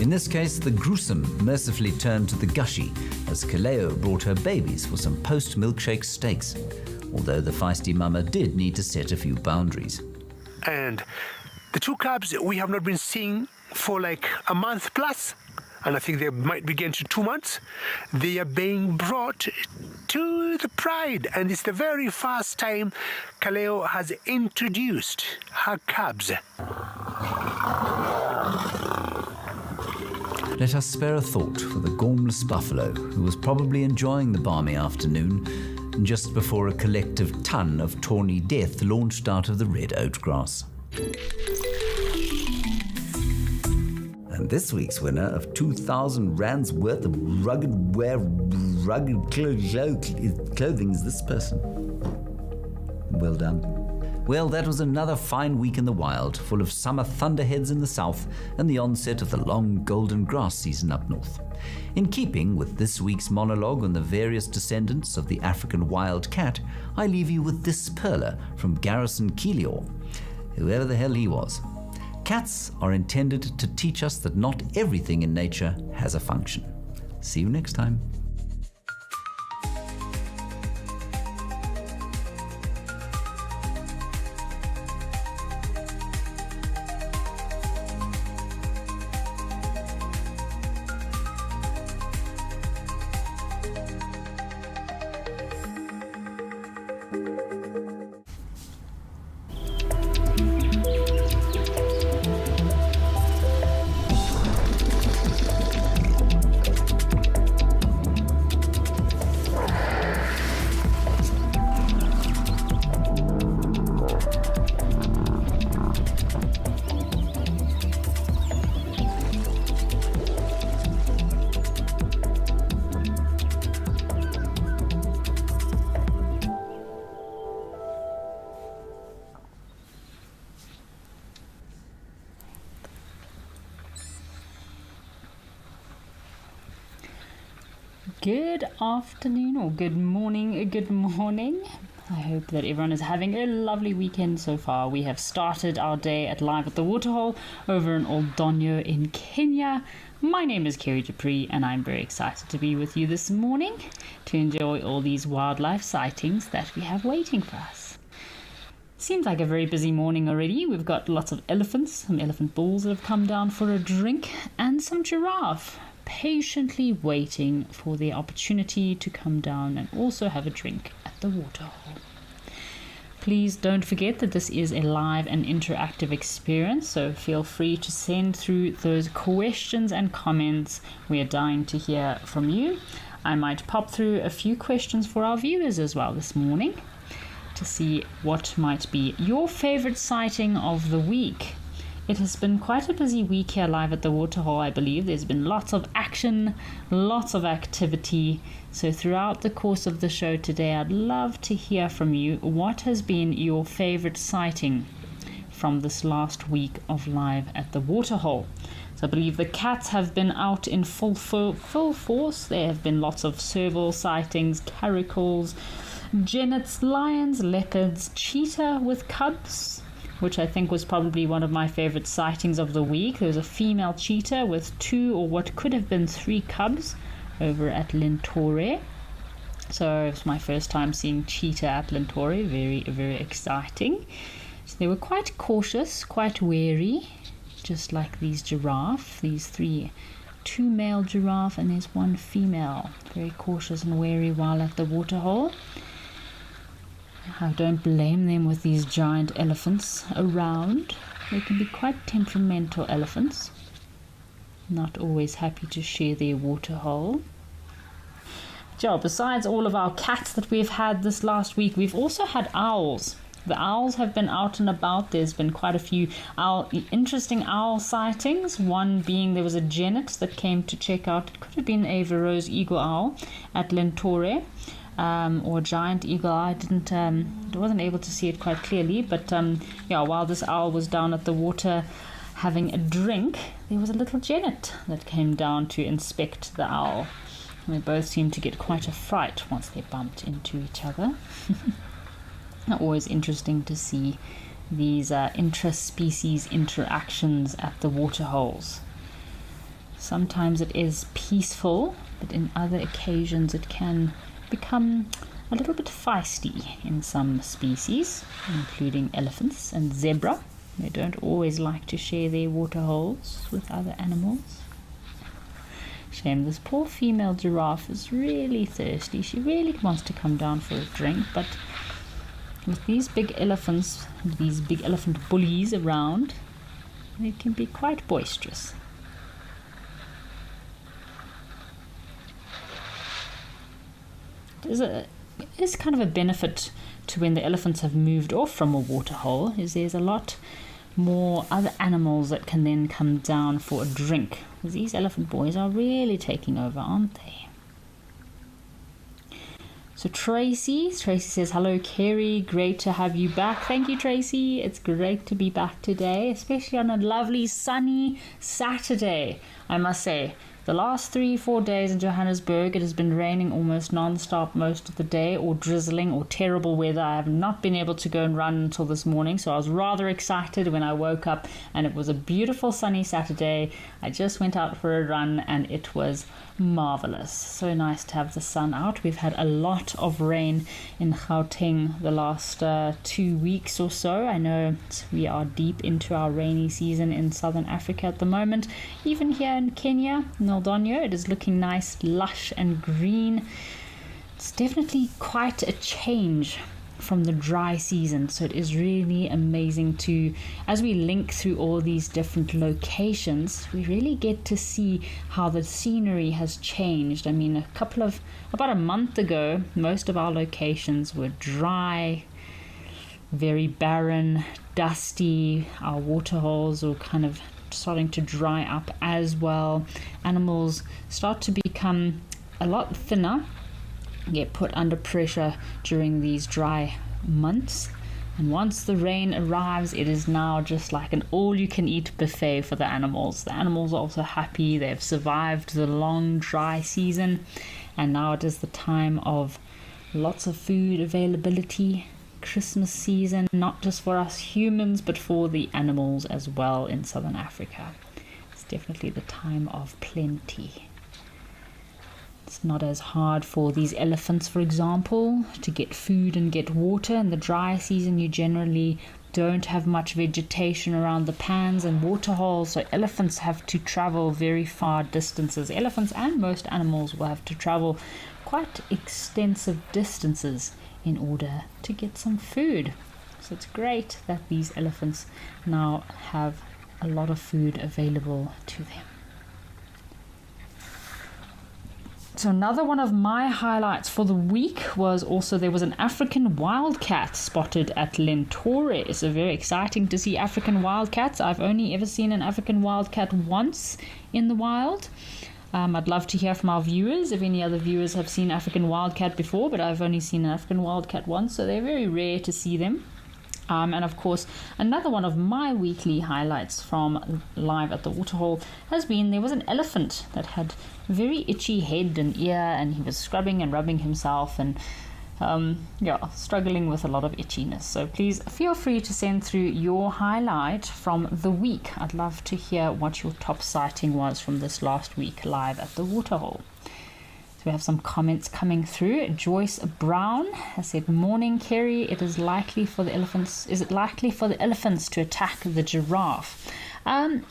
In this case, the gruesome mercifully turned to the gushy as Kaleo brought her babies for some post-milkshake steaks, although the feisty mama did need to set a few boundaries. And the two cubs we have not been seeing for like a month plus, and I think they might begin to 2 months. They are being brought to the pride, and it's the very first time Kaleo has introduced her cubs. Let us spare a thought for the gormless buffalo, who was probably enjoying the balmy afternoon just before a collective ton of tawny death launched out of the red oat grass. And this week's winner of 2,000 rands worth of rugged clothing is this person. Well done. Well, that was another fine week in the wild, full of summer thunderheads in the south and the onset of the long golden grass season up north. In keeping with this week's monologue on the various descendants of the African wild cat, I leave you with this perler from Garrison Keelior, whoever the hell he was. Cats are intended to teach us that not everything in nature has a function. See you next time. Good afternoon or good morning, good morning. I hope that everyone is having a lovely weekend so far. We have started our day at Live at the Waterhole over in Old Donyo in Kenya. My name is Kerry Dupree and I'm very excited to be with you this morning to enjoy all these wildlife sightings that we have waiting for us. Seems like a very busy morning already. We've got lots of elephants, some elephant bulls that have come down for a drink, and some giraffe patiently waiting for the opportunity to come down and also have a drink at the waterhole. Please don't forget that this is a live and interactive experience, so feel free to send through those questions and comments. We are dying to hear from you. I might pop through a few questions for our viewers as well this morning to see what might be your favorite sighting of the week. It has been quite a busy week here live at the Waterhole, I believe. There's been lots of action, lots of activity. So throughout the course of the show today, I'd love to hear from you. What has been your favorite sighting from this last week of live at the Waterhole? So I believe the cats have been out in full force. There have been lots of serval sightings, caracals, genets, lions, leopards, cheetah with cubs, which I think was probably one of my favorite sightings of the week. There was a female cheetah with 2 or what could have been 3 cubs over at Lentore. So it was my first time seeing cheetah at Lentore. Very, very exciting. So they were quite cautious, quite wary, just like these giraffe. These 2 male giraffe and there's 1 female. Very cautious and wary while at the waterhole. I don't blame them with these giant elephants around. They can be quite temperamental elephants. Not always happy to share their waterhole. So besides all of our cats that we've had this last week, we've also had owls. The owls have been out and about. There's been quite a few interesting owl sightings. One being there was a genet that came to check out. It could have been a Verreaux's eagle owl at Lentore. Or giant eagle eye. I wasn't able to see it quite clearly, but while this owl was down at the water having a drink, there was a little genet that came down to inspect the owl. And they both seemed to get quite a fright once they bumped into each other. Always interesting to see these intra-species interactions at the waterholes. Sometimes it is peaceful, but in other occasions it can become a little bit feisty in some species, including elephants and zebra. They don't always like to share their waterholes with other animals. Shame, this poor female giraffe is really thirsty. She really wants to come down for a drink, but with these big elephants, these big elephant bullies around, they can be quite boisterous. There's kind of a benefit to when the elephants have moved off from a waterhole, is there's a lot more other animals that can then come down for a drink. Because these elephant boys are really taking over, aren't they? So Tracy says, hello Kerry, great to have you back. Thank you, Tracy. It's great to be back today, especially on a lovely sunny Saturday, I must say. The last 3-4 days in Johannesburg, it has been raining almost non-stop most of the day, or drizzling, or terrible weather. I have not been able to go and run until this morning, so I was rather excited when I woke up, and it was a beautiful sunny Saturday. I just went out for a run, and it was marvelous. So nice to have the sun out. We've had a lot of rain in Gauteng the last 2 weeks or so. I know we are deep into our rainy season in southern Africa at the moment. Even here in Kenya, Donyo, it is looking nice, lush and green. It's definitely quite a change from the dry season, so it is really amazing to, as we link through all these different locations, we really get to see how the scenery has changed. I mean, about a month ago, most of our locations were dry, very barren, dusty. Our waterholes were kind of starting to dry up as well. Animals start to become a lot thinner, get put under pressure during these dry months, and once the rain arrives, it is now just like an all-you-can-eat buffet for the animals. The animals are also happy. They've survived the long dry season, and now it is the time of lots of food availability. Christmas season, not just for us humans, but for the animals as well in southern Africa. It's definitely the time of plenty. It's not as hard for these elephants, for example, to get food and get water. In the dry season, you generally don't have much vegetation around the pans and waterholes, so elephants have to travel very far distances. Elephants and most animals will have to travel quite extensive distances in order to get some food. So it's great that these elephants now have a lot of food available to them. So another one of my highlights for the week was also there was an African wildcat spotted at Lentore. So very exciting to see African wildcats. I've only ever seen an African wildcat once in the wild. I'd love to hear from our viewers if any other viewers have seen African wildcat before, but I've only seen an African wildcat once, so they're very rare to see them. And of course, another one of my weekly highlights from live at the waterhole has been there was an elephant that had a very itchy head and ear, and he was scrubbing and rubbing himself and struggling with a lot of itchiness. So please feel free to send through your highlight from the week. I'd love to hear what your top sighting was from this last week live at the waterhole. So we have some comments coming through. Joyce Brown has said, "Morning, Kerry. Is it likely for the elephants to attack the giraffe?"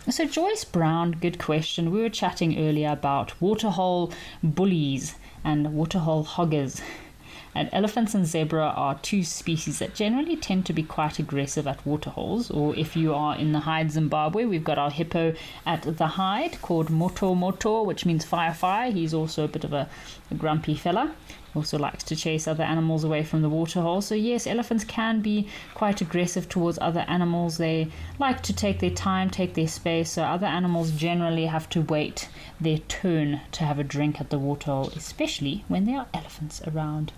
So Joyce Brown, good question. We were chatting earlier about waterhole bullies and waterhole hoggers. And elephants and zebra are two species that generally tend to be quite aggressive at waterholes. Or if you are in the Hyde, Zimbabwe, we've got our hippo at the Hyde called Moto Moto, which means fire fire. He's also a bit of a grumpy fella. Also likes to chase other animals away from the waterhole. So yes, elephants can be quite aggressive towards other animals. They like to take their time, take their space. So other animals generally have to wait their turn to have a drink at the waterhole, especially when there are elephants around.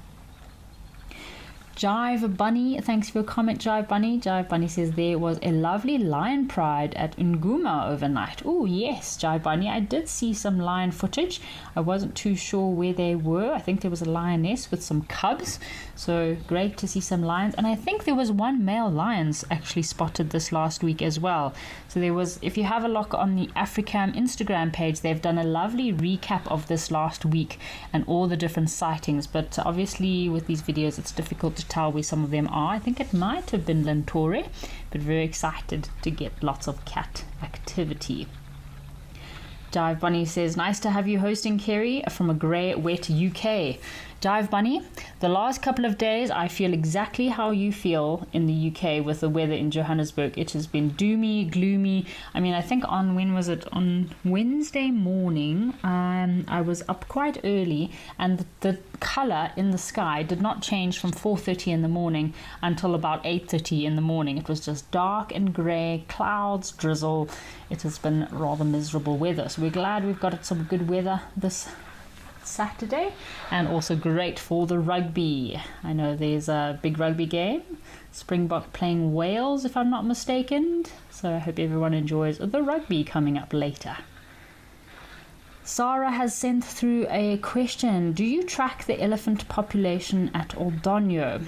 Jive Bunny, thanks for your comment, Jive Bunny. Jive Bunny says there was a lovely lion pride at Nguma overnight. Oh yes, Jive Bunny, I did see some lion footage. I wasn't too sure where they were. I think there was a lioness with some cubs, so great to see some lions. And I think there was one male lions actually spotted this last week as well. So there was, if you have a look on the Africam Instagram page, they've done a lovely recap of this last week and all the different sightings. But obviously with these videos it's difficult to tell where some of them are. I think it might have been Lentore, but very excited to get lots of cat activity. Dive Bunny says, nice to have you hosting, Kerry, from a grey, wet UK. Dive Bunny, the last couple of days I feel exactly how you feel in the UK with the weather in Johannesburg. It has been doomy, gloomy. I mean, I think on, when was it? On Wednesday morning, I was up quite early, and the colour in the sky did not change from 4:30 in the morning until about 8:30 in the morning. It was just dark and grey, clouds, drizzle. It has been rather miserable weather. So we're glad we've got some good weather this Saturday, and also great for the rugby. I know there's a big rugby game, Springbok playing Wales if I'm not mistaken, so I hope everyone enjoys the rugby coming up later. Sarah has sent through a question. Do you track the elephant population at Oldonyo?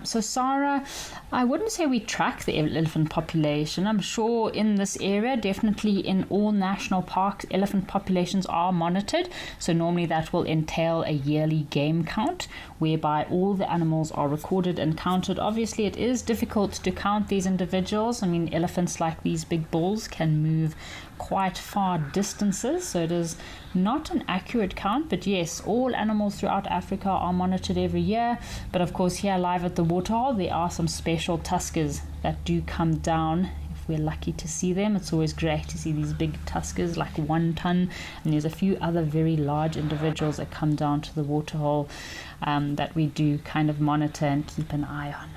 So Sarah, I wouldn't say we track the elephant population. I'm sure in this area, definitely in all national parks, elephant populations are monitored. So normally that will entail a yearly game count, whereby all the animals are recorded and counted. Obviously, it is difficult to count these individuals. I mean, elephants, like these big bulls, can move quite far distances, so it is not an accurate count. But yes, all animals throughout Africa are monitored every year. But of course, here live at the waterhole, there are some special tuskers that do come down if we're lucky to see them. It's always great to see these big tuskers, like 1 ton, and there's a few other very large individuals that come down to the waterhole that we do kind of monitor and keep an eye on.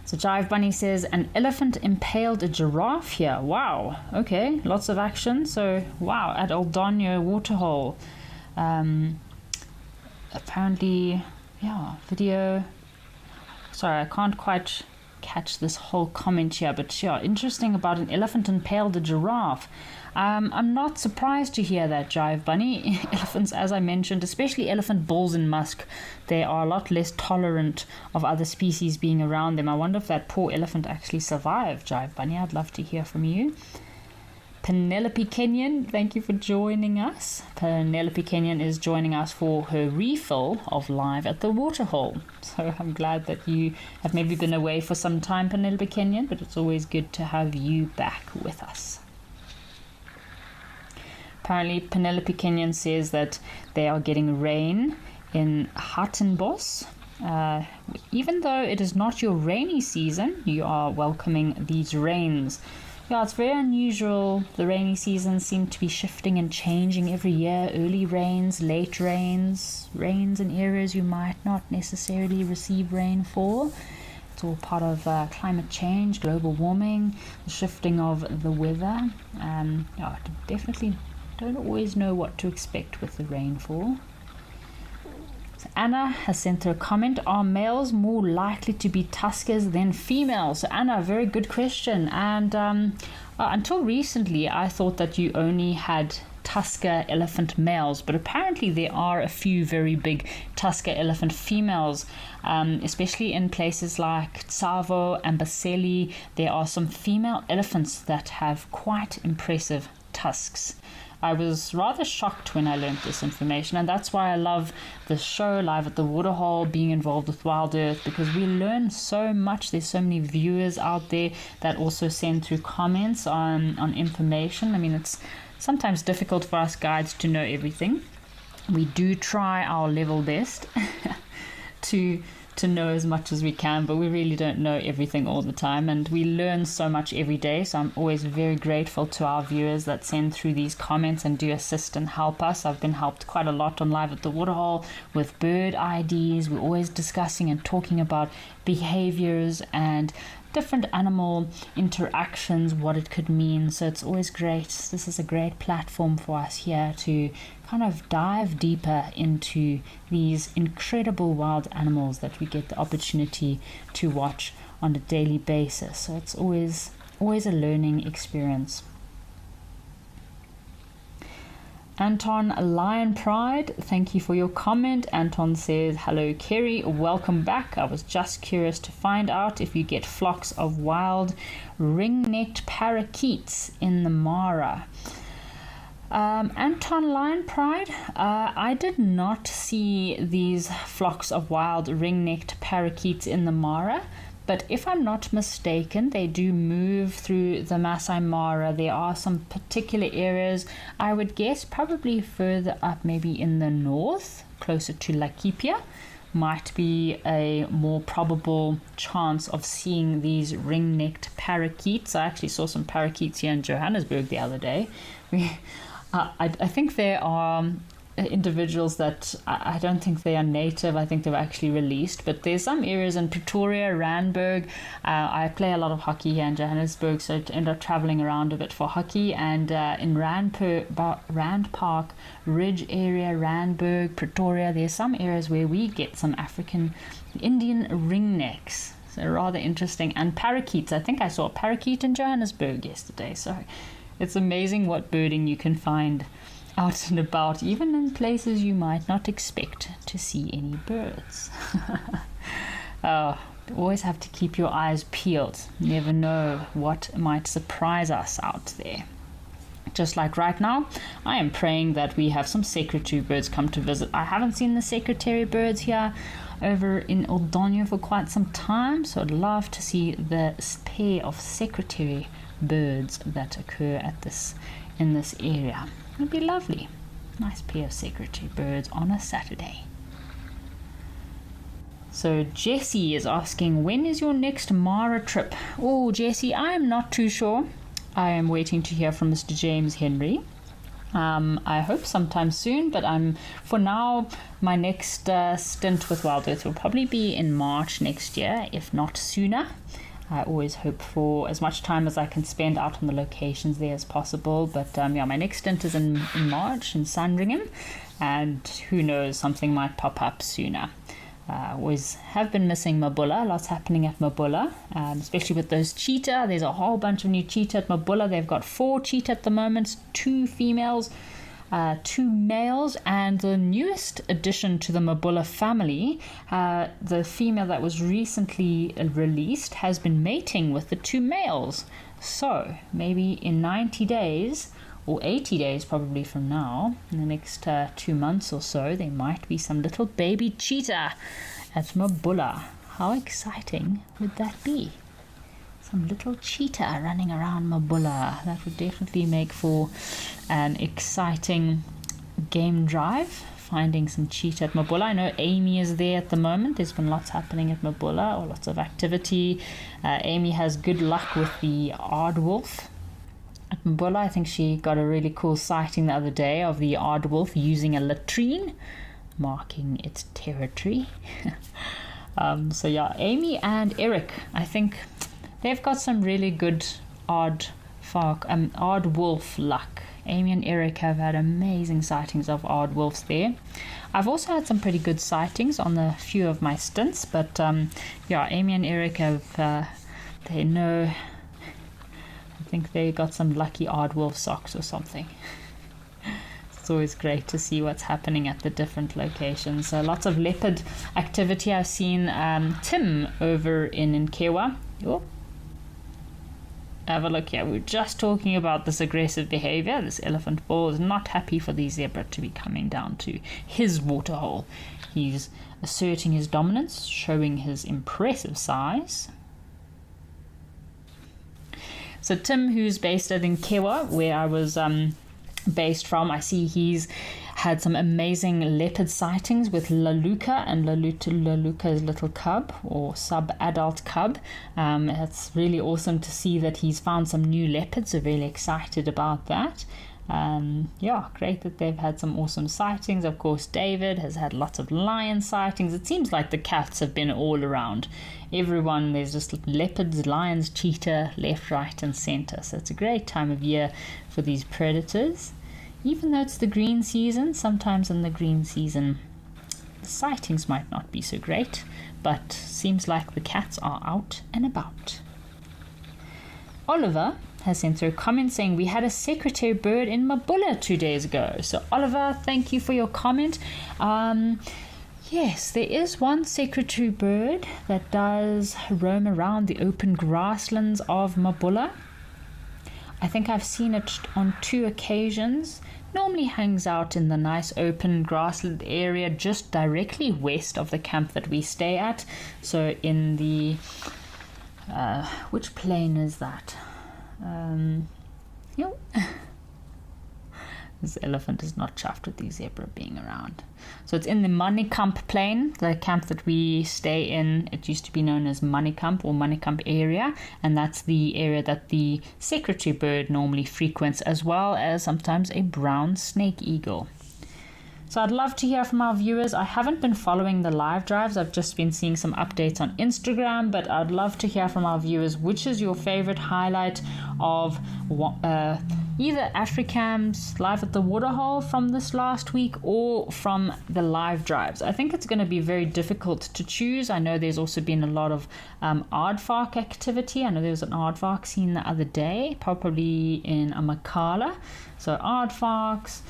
So Jive Bunny says, an elephant impaled a giraffe here. Wow, okay, lots of action. So wow, at Oldonyo Waterhole. Apparently, yeah, video. Sorry, I can't quite catch this whole comment here, but yeah, interesting about an elephant impaled a giraffe. I'm not surprised to hear that, Jive Bunny. Elephants, as I mentioned, especially elephant bulls in Musk, they are a lot less tolerant of other species being around them. I wonder if that poor elephant actually survived, Jive Bunny. I'd love to hear from you. Penelope Kenyon, thank you for joining us. Penelope Kenyon is joining us for her refill of Live at the Waterhole. So I'm glad that you have maybe been away for some time, Penelope Kenyon, but it's always good to have you back with us. Apparently, Penelope Kenyon says that they are getting rain in Hartenbos. Even though it is not your rainy season, you are welcoming these rains. Yeah, it's very unusual. The rainy seasons seem to be shifting and changing every year. Early rains, late rains, rains in areas you might not necessarily receive rain for. It's all part of climate change, global warming, the shifting of the weather. Yeah, definitely don't always know what to expect with the rainfall. So Anna has sent her a comment. Are males more likely to be tuskers than females? So Anna, very good question. And until recently, I thought that you only had tusker elephant males, but apparently there are a few very big tusker elephant females, especially in places like Tsavo and Baseli. There are some female elephants that have quite impressive tusks. I was rather shocked when I learned this information, and that's why I love the show Live at the Waterhole, being involved with Wild Earth, because we learn so much. There's so many viewers out there that also send through comments on information. I mean, it's sometimes difficult for us guides to know everything. We do try our level best to know as much as we can, but we really don't know everything all the time, and we learn so much every day. So I'm always very grateful to our viewers that send through these comments and do assist and help us. I've been helped quite a lot on Live at the Waterhole with bird IDs. We're always discussing and talking about behaviors and different animal interactions, what it could mean. So it's always great. This is a great platform for us here to kind of dive deeper into these incredible wild animals that we get the opportunity to watch on a daily basis. So it's always a learning experience. Anton Lion Pride, thank you for your comment. Anton says, hello Kerry, welcome back. I was just curious to find out if you get flocks of wild ring-necked parakeets in the Mara. Anton Lion Pride, I did not see these flocks of wild ring-necked parakeets in the Mara. But if I'm not mistaken, they do move through the Masai Mara. There are some particular areas, I would guess probably further up, maybe in the north, closer to Laikipia, might be a more probable chance of seeing these ring-necked parakeets. I actually saw some parakeets here in Johannesburg the other day. I think they are individuals that I don't think they are native. I think they were actually released, but there's some areas in Pretoria, Randburg. I play a lot of hockey here in Johannesburg, so I end up traveling around a bit for hockey, and in Rand Park, Ridge area, Randburg, Pretoria, there's some areas where we get some African Indian ringnecks. So rather interesting. And parakeets, I think I saw a parakeet in Johannesburg yesterday, so it's amazing what birding you can find out and about, even in places you might not expect to see any birds. Always have to keep your eyes peeled. Never know what might surprise us out there. Just like right now, I am praying that we have some secretary birds come to visit. I haven't seen the secretary birds here over in Oldonyo for quite some time, so I'd love to see the pair of secretary birds that occur in this area. It'd be lovely. Nice pair of secretary birds on a Saturday. So Jessie is asking, when is your next Mara trip? Oh, Jessie, I am not too sure. I am waiting to hear from Mr. James Henry. I hope sometime soon, but for now, my next stint with Wild Earth will probably be in March next year, if not sooner. I always hope for as much time as I can spend out on the locations there as possible. But my next stint is in March in Sandringham, and who knows, something might pop up sooner. Always have been missing Mabulla. Lots happening at Mabulla, especially with those cheetah. There's a whole bunch of new cheetah at Mabulla. They've got 4 cheetah at the moment, 2 females, 2 males, and the newest addition to the Mabulla family, the female that was recently released, has been mating with the 2 males. So maybe in 90 days, or 80 days probably from now, in the next 2 months or so, there might be some little baby cheetah at Mabulla. How exciting would that be? Some little cheetah running around Mabulla. That would definitely make for an exciting game drive, finding some cheetah at Mabulla. I know Amy is there at the moment. There's been lots happening at Mabulla, or lots of activity. Amy has good luck with the aardwolf at Mabulla. I think she got a really cool sighting the other day of the aardwolf using a latrine, marking its territory. So yeah, Amy and Eric, I think they've got some really good aardwolf luck. Amy and Eric have had amazing sightings of aardwolves there. I've also had some pretty good sightings on a few of my stints, but Amy and Eric have, they know, I think they got some lucky aardwolf socks or something. It's always great to see what's happening at the different locations. So lots of leopard activity. I've seen Tim over in Nkewa. Oh, have a look here. We were just talking about this aggressive behavior. This elephant bull is not happy for the zebra to be coming down to his waterhole. He's asserting his dominance, showing his impressive size. So Tim, who's based at Nkewa, where I was based from, I see he's had some amazing leopard sightings with Laluka and Laluka's little cub, or sub-adult cub. It's really awesome to see that he's found some new leopards, so really excited about that. Yeah, great that they've had some awesome sightings. Of course, David has had lots of lion sightings. It seems like the cats have been all around. Everyone, there's just leopards, lions, cheetah, left, right, and center. So it's a great time of year for these predators. Even though it's the green season, sometimes in the green season, the sightings might not be so great, but seems like the cats are out and about. Oliver has sent through a comment saying we had a secretary bird in Mabula 2 days ago. So Oliver, thank you for your comment. Yes, there is one secretary bird that does roam around the open grasslands of Mabula. I think I've seen it on 2 occasions. Normally hangs out in the nice open grassland area just directly west of the camp that we stay at. So in the which plain is that? This elephant is not chuffed with the zebra being around. So it's in the Manikamp plain, the camp that we stay in. It used to be known as Manikamp or Manikamp area, and that's the area that the secretary bird normally frequents, as well as sometimes a brown snake eagle. So I'd love to hear from our viewers. I haven't been following the live drives. I've just been seeing some updates on Instagram, but I'd love to hear from our viewers. Which is your favorite highlight of either Africam's Live at the Waterhole from this last week or from the live drives? I think it's going to be very difficult to choose. I know there's also been a lot of aardvark activity. I know there was an aardvark seen the other day, probably in Amakala. So aardvarks.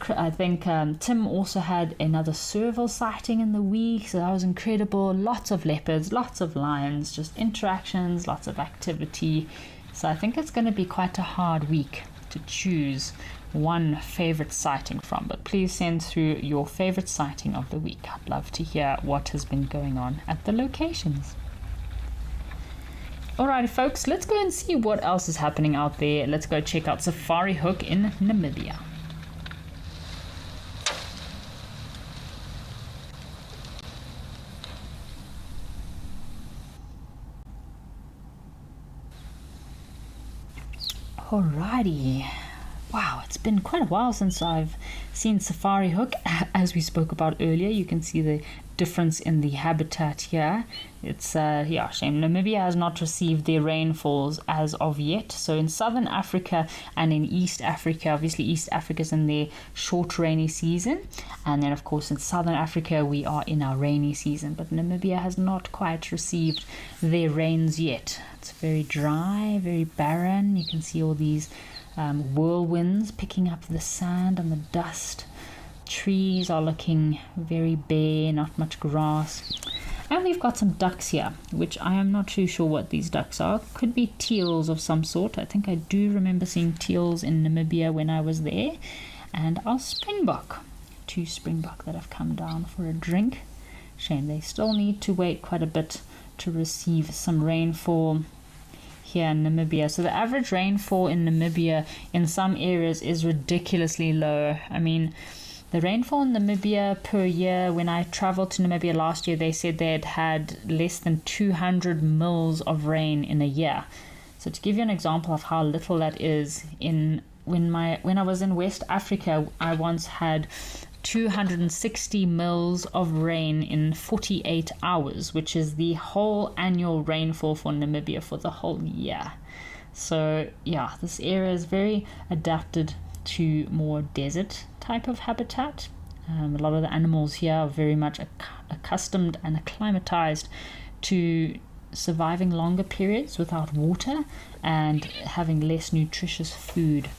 I think Tim also had another serval sighting in the week, so that was incredible. Lots of leopards, lots of lions, just interactions, lots of activity. So I think it's going to be quite a hard week to choose one favorite sighting from, but please send through your favorite sighting of the week. I'd love to hear what has been going on at the locations. Alrighty folks, let's go and see what else is happening out there. Let's go check out Safari Hook in Namibia. Alrighty. Wow, it's been quite a while since I've seen Safari Hook. As we spoke about earlier, you can see the difference in the habitat here. It's shame Namibia has not received their rainfalls as of yet. So in southern Africa and in East Africa, obviously East Africa's in their short rainy season, and then of course in southern Africa we are in our rainy season, but Namibia has not quite received their rains yet. It's very dry, very barren. You can see all these whirlwinds picking up the sand and the dust. Trees are looking very bare, not much grass. And we've got some ducks here, which I am not too sure what these ducks are. Could be teals of some sort. I think I do remember seeing teals in Namibia when I was there. And our springbok. 2 springbok that have come down for a drink. Shame they still need to wait quite a bit to receive some rainfall here in Namibia. So the average rainfall in Namibia in some areas is ridiculously low. I mean, the rainfall in Namibia per year, when I traveled to Namibia last year, they said they had less than 200 mils of rain in a year. So to give you an example of how little that is, when I was in West Africa, I once had 260 mils of rain in 48 hours, which is the whole annual rainfall for Namibia for the whole year. So yeah, this area is very adapted to more desert type of habitat. A lot of the animals here are very much accustomed and acclimatized to surviving longer periods without water and having less nutritious food.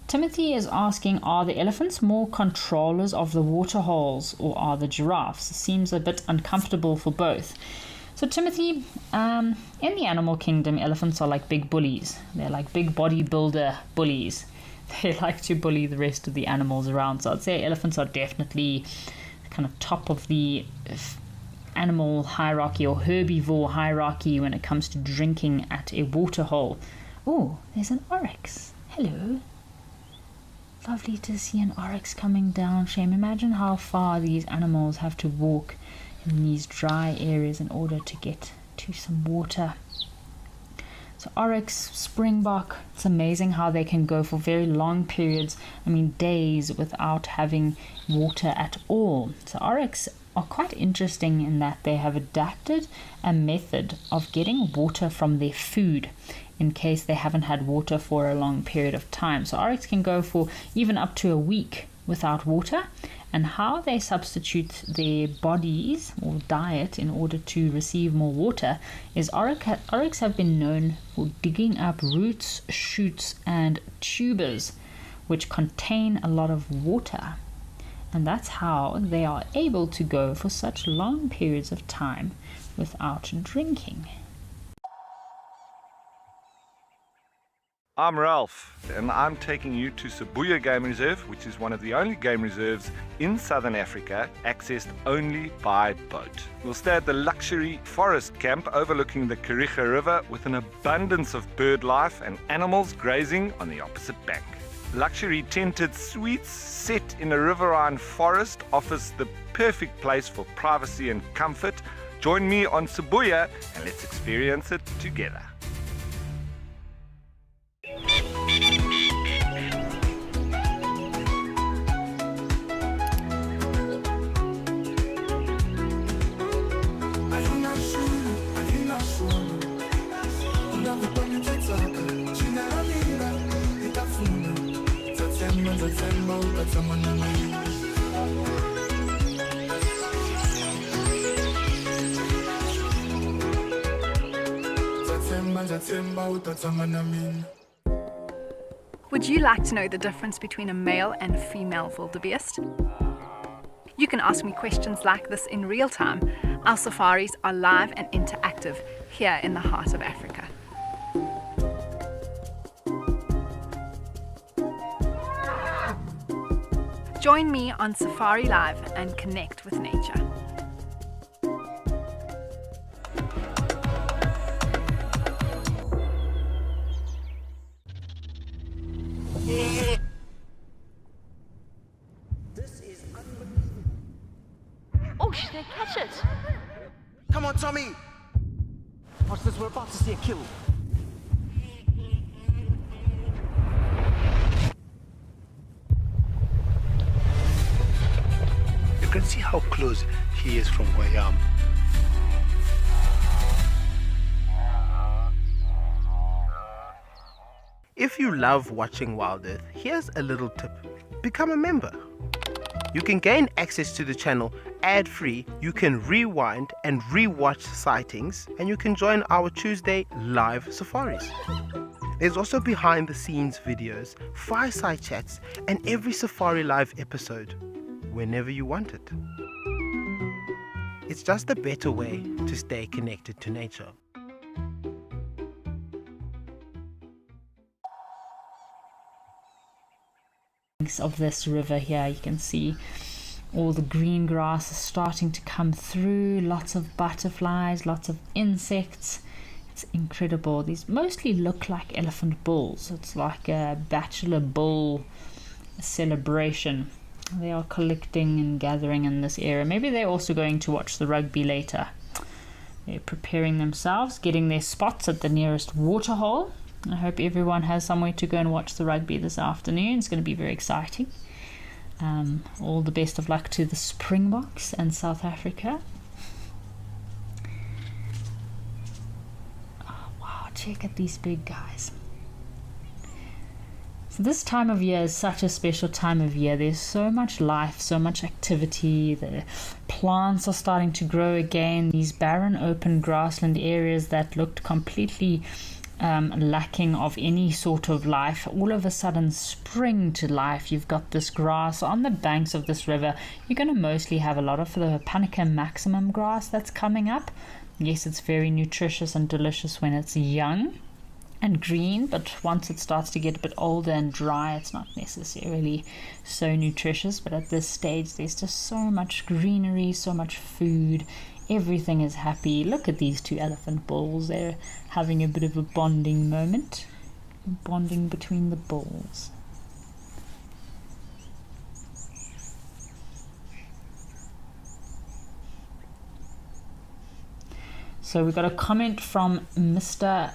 Timothy is asking, are the elephants more controllers of the waterholes or are the giraffes? It seems a bit uncomfortable for both. So Timothy, in the animal kingdom, elephants are like big bullies. They're like big bodybuilder bullies. They like to bully the rest of the animals around. So I'd say elephants are definitely kind of top of the animal hierarchy or herbivore hierarchy when it comes to drinking at a waterhole. Oh, there's an oryx. Hello. Lovely to see an oryx coming down. Shame. Imagine how far these animals have to walk in these dry areas in order to get to some water. So oryx, springbok, it's amazing how they can go for very long periods, days, without having water at all. So oryx are quite interesting in that they have adapted a method of getting water from their food in case they haven't had water for a long period of time. So oryx can go for even up to a week without water, and how they substitute their bodies or diet in order to receive more water is oryx have been known for digging up roots, shoots and tubers which contain a lot of water, and that's how they are able to go for such long periods of time without drinking. I'm Ralph, and I'm taking you to Sibuya Game Reserve, which is one of the only game reserves in Southern Africa accessed only by boat. We'll stay at the luxury forest camp overlooking the Kariga River with an abundance of bird life and animals grazing on the opposite bank. Luxury tented suites set in a riverine forest offers the perfect place for privacy and comfort. Join me on Sibuya and let's experience it together. Would you like to know the difference between a male and female wildebeest? You can ask me questions like this in real time. Our safaris are live and interactive here in the heart of Africa. Join me on Safari Live and connect with nature. Oh, she's gonna catch it! Come on, Tommy! Watch this, we're about to see a kill. You can see how close he is from where I am. If you love watching Wild Earth, here's a little tip. Become a member. You can gain access to the channel ad-free, you can rewind and re-watch sightings, and you can join our Tuesday live safaris. There's also behind the scenes videos, fireside chats, and every Safari Live episode, whenever you want it. It's just a better way to stay connected to nature. Of this river here, you can see all the green grass is starting to come through, lots of butterflies, lots of insects. It's incredible. These mostly look like elephant bulls. It's like a bachelor bull celebration. They are collecting and gathering in this area. Maybe they're also going to watch the rugby later. They're preparing themselves, getting their spots at the nearest waterhole. I hope everyone has somewhere to go and watch the rugby this afternoon. It's going to be very exciting. All the best of luck to the Springboks and South Africa. Oh, wow, check out these big guys. So this time of year is such a special time of year. There's so much life, so much activity. The plants are starting to grow again. These barren open grassland areas that looked completely lacking of any sort of life all of a sudden spring to life. You've got this grass on the banks of this river. You're going to mostly have a lot of the Panica maximum grass that's coming up. Yes, it's very nutritious and delicious when it's young and green, but once it starts to get a bit older and dry, it's not necessarily so nutritious. But at this stage there's just so much greenery, so much food. Everything is happy. Look at these two elephant bulls. They're having a bit of a bonding moment. Bonding between the bulls. So we got a comment from Mr.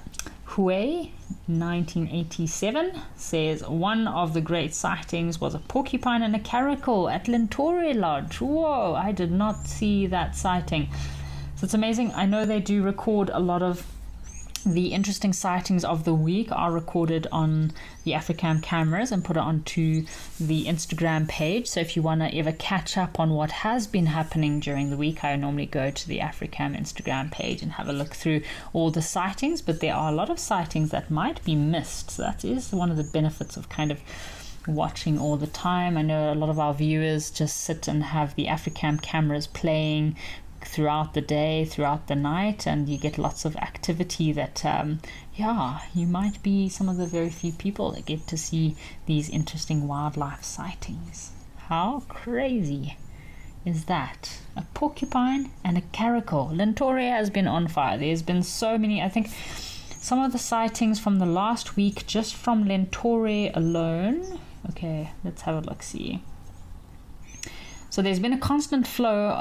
Kwe 1987 says one of the great sightings was a porcupine and a caracal at Lentore Lodge. Whoa, I did not see that sighting. So it's amazing. I know they do record a lot of the interesting sightings of the week are recorded on the Africam cameras and put it onto the Instagram page. So if you want to ever catch up on what has been happening during the week, I normally go to the Africam Instagram page and have a look through all the sightings. But there are a lot of sightings that might be missed. So that is one of the benefits of kind of watching all the time. I know a lot of our viewers just sit and have the Africam cameras playing throughout the day, throughout the night, and you get lots of activity that you might be some of the very few people that get to see these interesting wildlife sightings. How crazy is that? A porcupine and a caracal. Lentore has been on fire. There's been so many. I think some of the sightings from the last week just from Lentore alone. Okay, let's have a look, see. So there's been a constant flow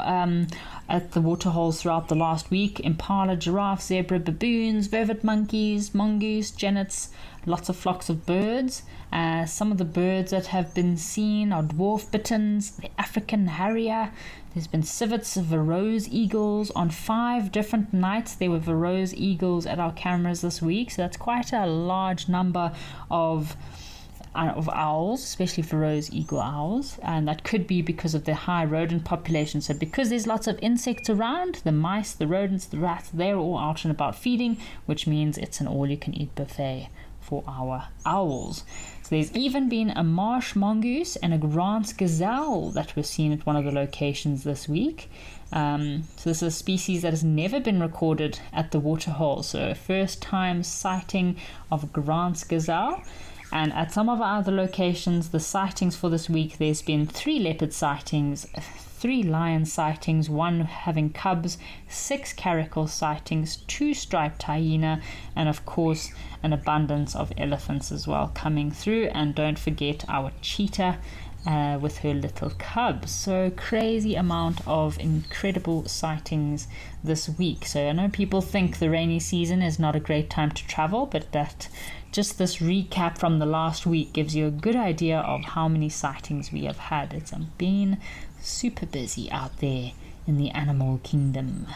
at the waterholes throughout the last week. Impala, giraffe, zebra, baboons, vervet monkeys, mongoose, genets, lots of flocks of birds. Some of the birds that have been seen are dwarf bitterns, the African harrier. There's been civets, Varro's eagles. On 5 different nights there were Varro's eagles at our cameras this week. So that's quite a large number of owls, especially Varro's eagle owls, and that could be because of the high rodent population. So because there's lots of insects around, the mice, the rodents, the rats, they're all out and about feeding, which means it's an all-you-can-eat buffet for our owls. So there's even been a marsh mongoose and a Grant's gazelle that were seen at one of the locations this week. So this is a species that has never been recorded at the waterhole, so first time sighting of Grant's gazelle. And at some of our other locations, the sightings for this week, there's been 3 leopard sightings, 3 lion sightings, 1 having cubs, 6 caracal sightings, 2 striped hyena, and of course an abundance of elephants as well coming through. And don't forget our cheetah with her little cubs. So crazy amount of incredible sightings this week. So I know people think the rainy season is not a great time to travel, but that just this recap from the last week gives you a good idea of how many sightings we have had. It's been super busy out there in the animal kingdom.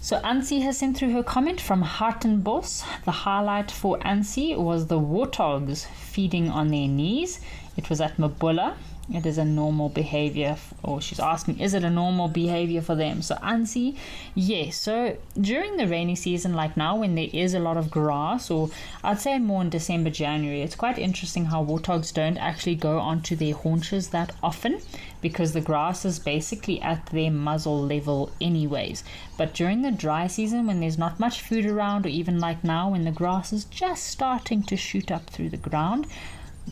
So Ansi has sent through her comment from Hartenbos. The highlight for Ansi was the warthogs feeding on their knees. It was at Mabulla. It is a normal behavior, or she's asking, is it a normal behavior for them? So Ansi, yes. So during the rainy season, like now, when there is a lot of grass, or I'd say more in December, January, it's quite interesting how warthogs don't actually go onto their haunches that often, because the grass is basically at their muzzle level anyways. But during the dry season, when there's not much food around, or even like now when the grass is just starting to shoot up through the ground,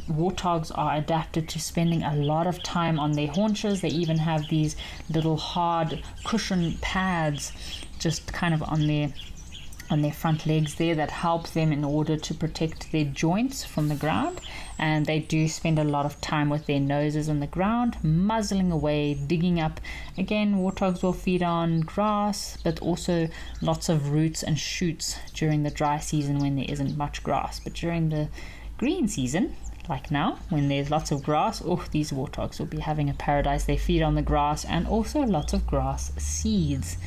warthogs are adapted to spending a lot of time on their haunches. They even have these little hard cushion pads just kind of on their front legs there that help them in order to protect their joints from the ground. And they do spend a lot of time with their noses on the ground, muzzling away, digging up. Again, warthogs will feed on grass, but also lots of roots and shoots during the dry season when there isn't much grass. But during the green season, like now, when there's lots of grass, these warthogs will be having a paradise. They feed on the grass and also lots of grass seeds.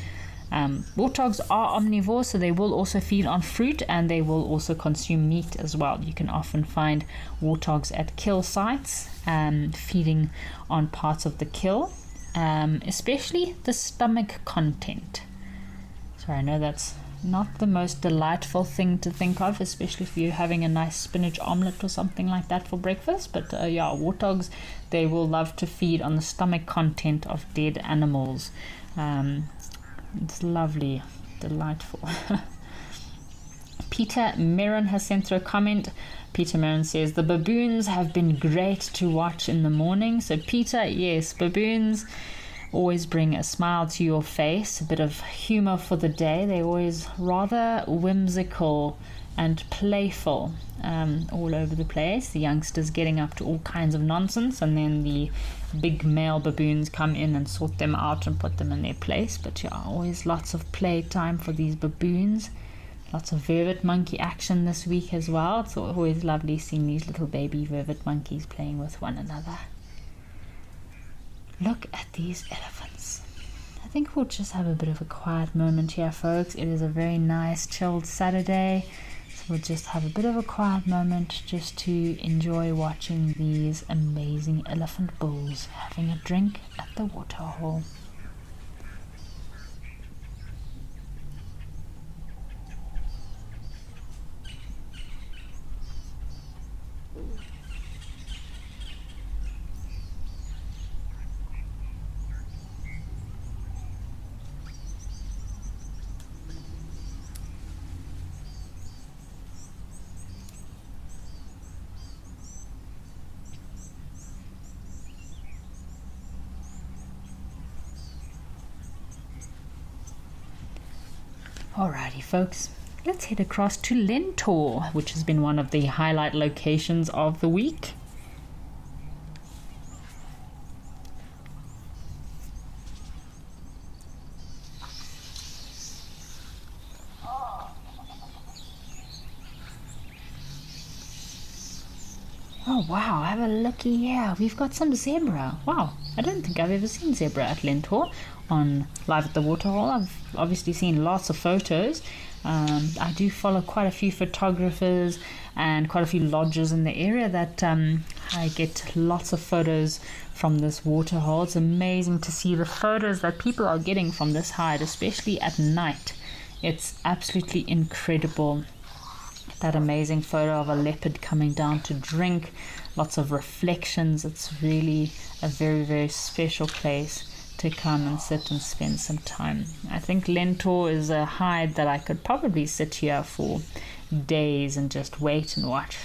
Warthogs are omnivores, so they will also feed on fruit, and they will also consume meat as well. You can often find warthogs at kill sites feeding on parts of the kill, especially the stomach content. So I know that's not the most delightful thing to think of, especially if you're having a nice spinach omelette or something like that for breakfast. But warthogs, they will love to feed on the stomach content of dead animals. It's lovely, delightful. Peter Meron has sent through a comment. Peter Meron says, the baboons have been great to watch in the morning. So Peter, yes, baboons, always bring a smile to your face, a bit of humor for the day. They're always rather whimsical and playful, all over the place. The youngsters getting up to all kinds of nonsense, and then the big male baboons come in and sort them out and put them in their place. But yeah, always lots of playtime for these baboons. Lots of vervet monkey action this week as well. It's always lovely seeing these little baby vervet monkeys playing with one another. Look at these elephants. I think we'll just have a bit of a quiet moment here, folks. It is a very nice, chilled Saturday. So we'll just have a bit of a quiet moment just to enjoy watching these amazing elephant bulls having a drink at the waterhole. Alrighty folks, let's head across to Lentor, which has been one of the highlight locations of the week. Oh wow, have a looky here. We've got some zebra. Wow, I don't think I've ever seen zebra at Lentor on Live at the Waterhole. I've obviously seen lots of photos. I do follow quite a few photographers and quite a few lodges in the area that I get lots of photos from this waterhole. It's amazing to see the photos that people are getting from this hide, especially at night. It's absolutely incredible. That amazing photo of a leopard coming down to drink, lots of reflections. It's really a very, very special place to come and sit and spend some time. I think Lentor is a hide that I could probably sit here for days and just wait and watch.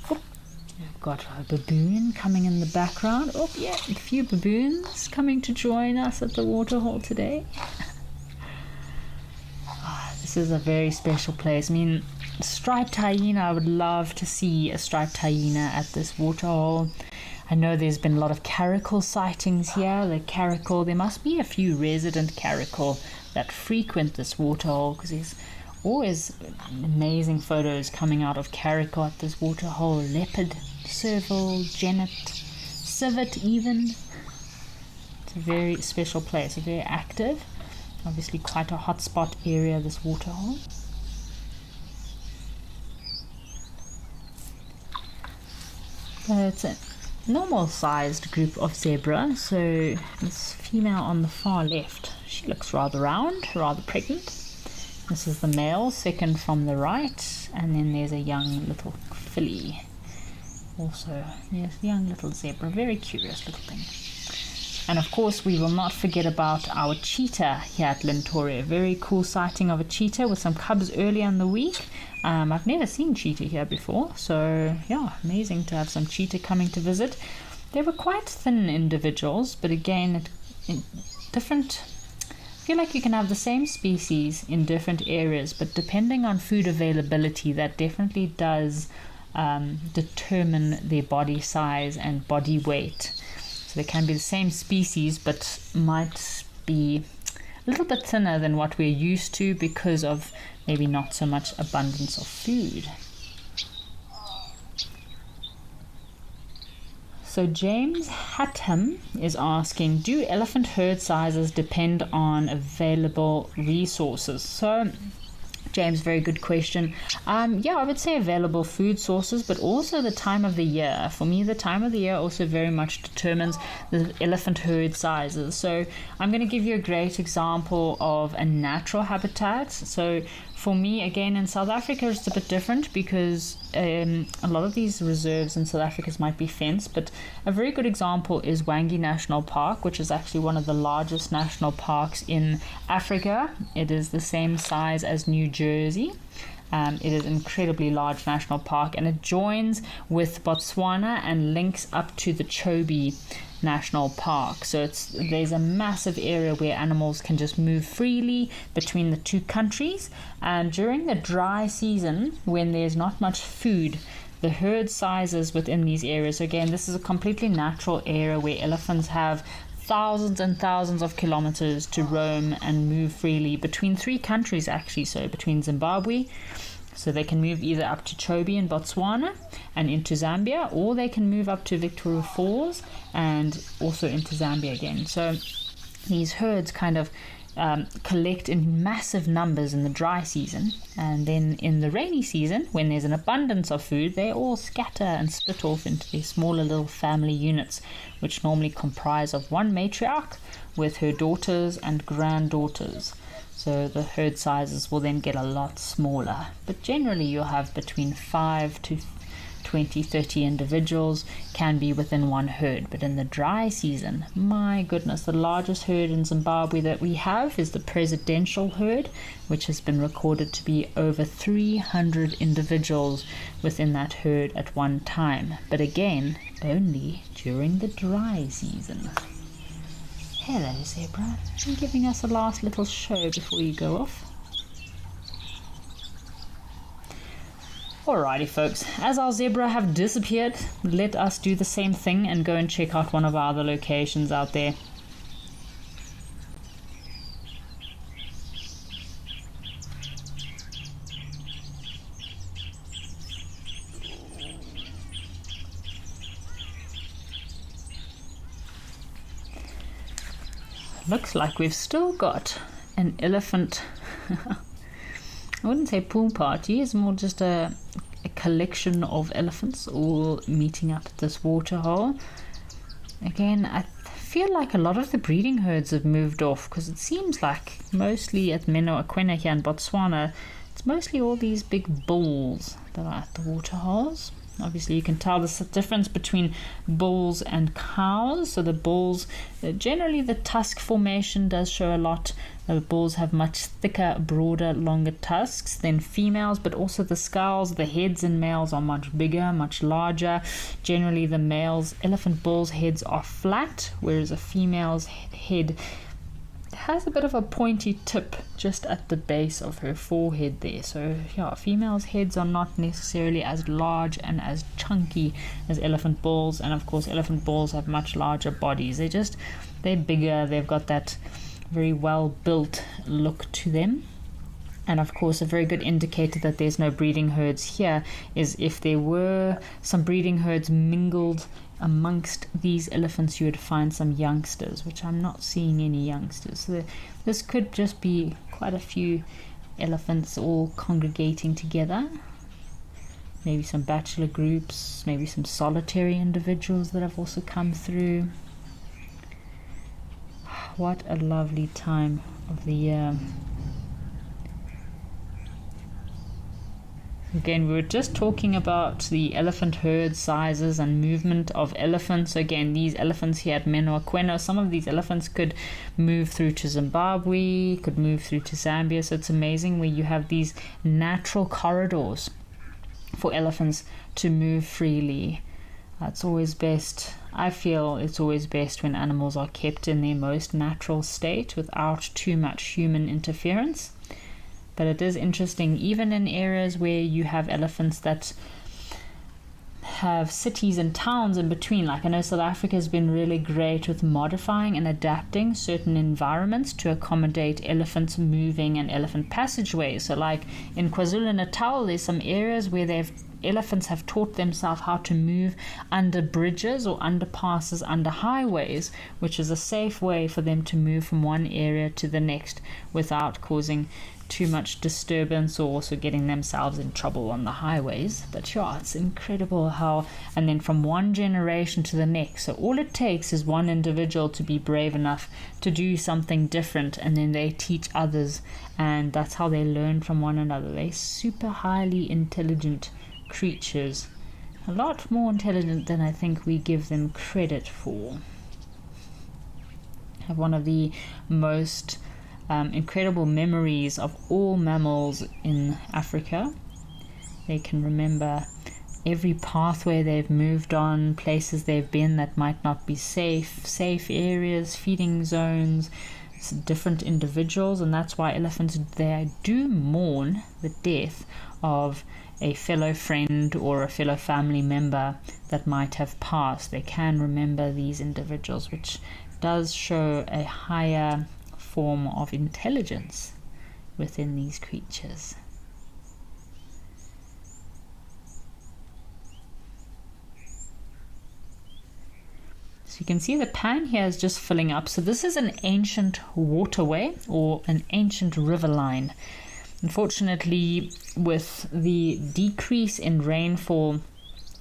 Oh, we've got a baboon coming in the background. Oh yeah, a few baboons coming to join us at the waterhole today. This is a very special place. I mean, striped hyena, I would love to see a striped hyena at this waterhole. I know there's been a lot of caracal sightings here. There must be a few resident caracal that frequent this waterhole, because there's always amazing photos coming out of caracal at this waterhole. Leopard, serval, genet, civet even. It's a very special place, very active. Obviously quite a hotspot area, this waterhole. But it's a normal sized group of zebra. So this female on the far left, she looks rather round, rather pregnant. This is the male, second from the right, and then there's a young little filly. Also, yes, young little zebra, very curious little thing. And of course, we will not forget about our cheetah here at Lentor. Very cool sighting of a cheetah with some cubs earlier in the week. I've never seen cheetah here before, so yeah, amazing to have some cheetah coming to visit. They were quite thin individuals, but again, different. I feel like you can have the same species in different areas, but depending on food availability, that definitely does determine their body size and body weight. They can be the same species, but might be a little bit thinner than what we're used to because of maybe not so much abundance of food. So James Hatham is asking, do elephant herd sizes depend on available resources? So James, very good question. Yeah, I would say available food sources, but also the time of the year. For me, the time of the year also very much determines the elephant herd sizes. So I'm going to give you a great example of a natural habitat. So for me, again, in South Africa, it's a bit different because a lot of these reserves in South Africa might be fenced, but a very good example is Wangi National Park, which is actually one of the largest national parks in Africa. It is the same size as New Jersey. It is an incredibly large national park, and it joins with Botswana and links up to the Chobe National Park. So there's a massive area where animals can just move freely between the two countries. And during the dry season, when there's not much food, the herd sizes within these areas, again, this is a completely natural area where elephants have thousands and thousands of kilometers to roam and move freely between three countries, actually. So between Zimbabwe, so they can move either up to Chobe in Botswana and into Zambia, or they can move up to Victoria Falls and also into Zambia again. So these herds kind of collect in massive numbers in the dry season, and then in the rainy season, when there's an abundance of food, they all scatter and split off into these smaller little family units, which normally comprise of one matriarch with her daughters and granddaughters. So the herd sizes will then get a lot smaller, but generally you'll have between 5 to 20, 30 individuals can be within one herd. But in the dry season, my goodness, the largest herd in Zimbabwe that we have is the presidential herd, which has been recorded to be over 300 individuals within that herd at one time. But again, only during the dry season. Hello, zebra. You're giving us a last little show before you go off. Alrighty folks, as our zebra have disappeared, let us do the same thing and go and check out one of our other locations out there. Looks like we've still got an elephant I wouldn't say pool party, it's more just a collection of elephants all meeting up at this waterhole. Again, I feel like a lot of the breeding herds have moved off, because it seems like mostly at Emojis here in Botswana, it's mostly all these big bulls that are at the waterholes. Obviously you can tell the difference between bulls and cows. So the bulls, generally the tusk formation does show a lot. The bulls have much thicker, broader, longer tusks than females, but also the skulls, the heads in males are much bigger, much larger. Generally the males, elephant bulls' heads are flat, whereas a female's head has a bit of a pointy tip just at the base of her forehead there. So yeah, females' heads are not necessarily as large and as chunky as elephant bulls, and of course elephant bulls have much larger bodies. They're bigger, they've got that very well built look to them. And of course a very good indicator that there's no breeding herds here is if there were some breeding herds mingled amongst these elephants, you would find some youngsters, which I'm not seeing any youngsters. So this could just be quite a few elephants all congregating together. Maybe some bachelor groups, maybe some solitary individuals that have also come through. What a lovely time of the year. Again, we were just talking about the elephant herd sizes and movement of elephants. Again, these elephants here at Emojis, some of these elephants could move through to Zimbabwe, could move through to Zambia. So it's amazing where you have these natural corridors for elephants to move freely. It's always best, I feel it's always best when animals are kept in their most natural state without too much human interference. But it is interesting, even in areas where you have elephants that have cities and towns in between. Like I know South Africa has been really great with modifying and adapting certain environments to accommodate elephants moving and elephant passageways. So like in KwaZulu-Natal, there's some areas where elephants have taught themselves how to move under bridges or underpasses, under highways, which is a safe way for them to move from one area to the next without causing too much disturbance or also getting themselves in trouble on the highways. But yeah, it's incredible how, and then from one generation to the next, so all it takes is one individual to be brave enough to do something different, and then they teach others, and that's how they learn from one another. They're super highly intelligent creatures, a lot more intelligent than I think we give them credit for. Have one of the most incredible memories of all mammals in Africa. They can remember every pathway they've moved on, places they've been that might not be safe areas, feeding zones, different individuals, and that's why elephants, they do mourn the death of a fellow friend or a fellow family member that might have passed. They can remember these individuals, which does show a higher form of intelligence within these creatures. So you can see the pan here is just filling up. So this is an ancient waterway or an ancient river line. Unfortunately, with the decrease in rainfall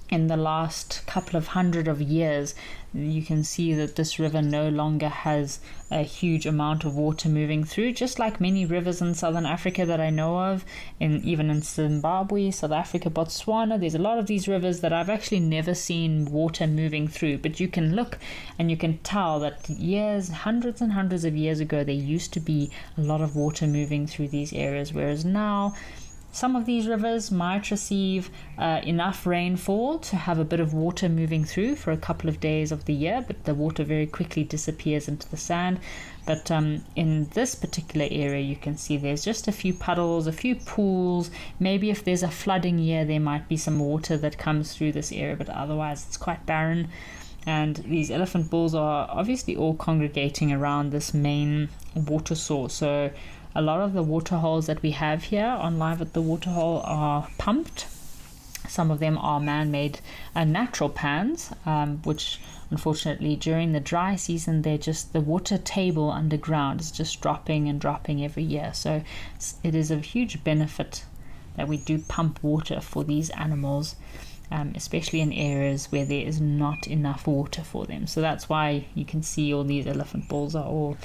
in the last couple of hundred of years, you can see that this river no longer has a huge amount of water moving through, just like many rivers in southern Africa that I know of, even in Zimbabwe, South Africa, Botswana. There's a lot of these rivers that I've actually never seen water moving through, but you can look and you can tell that hundreds and hundreds of years ago, there used to be a lot of water moving through these areas, whereas now some of these rivers might receive enough rainfall to have a bit of water moving through for a couple of days of the year, but the water very quickly disappears into the sand. But in this particular area, you can see there's just a few puddles, a few pools. Maybe if there's a flooding year, there might be some water that comes through this area, but otherwise it's quite barren. And these elephant bulls are obviously all congregating around this main water source. So a lot of the water holes that we have here on Live at the Waterhole are pumped. Some of them are man-made natural pans, which unfortunately during the dry season, they're just, the water table underground is just dropping and dropping every year. So it is a huge benefit that we do pump water for these animals, especially in areas where there is not enough water for them. So that's why you can see all these elephant bulls are all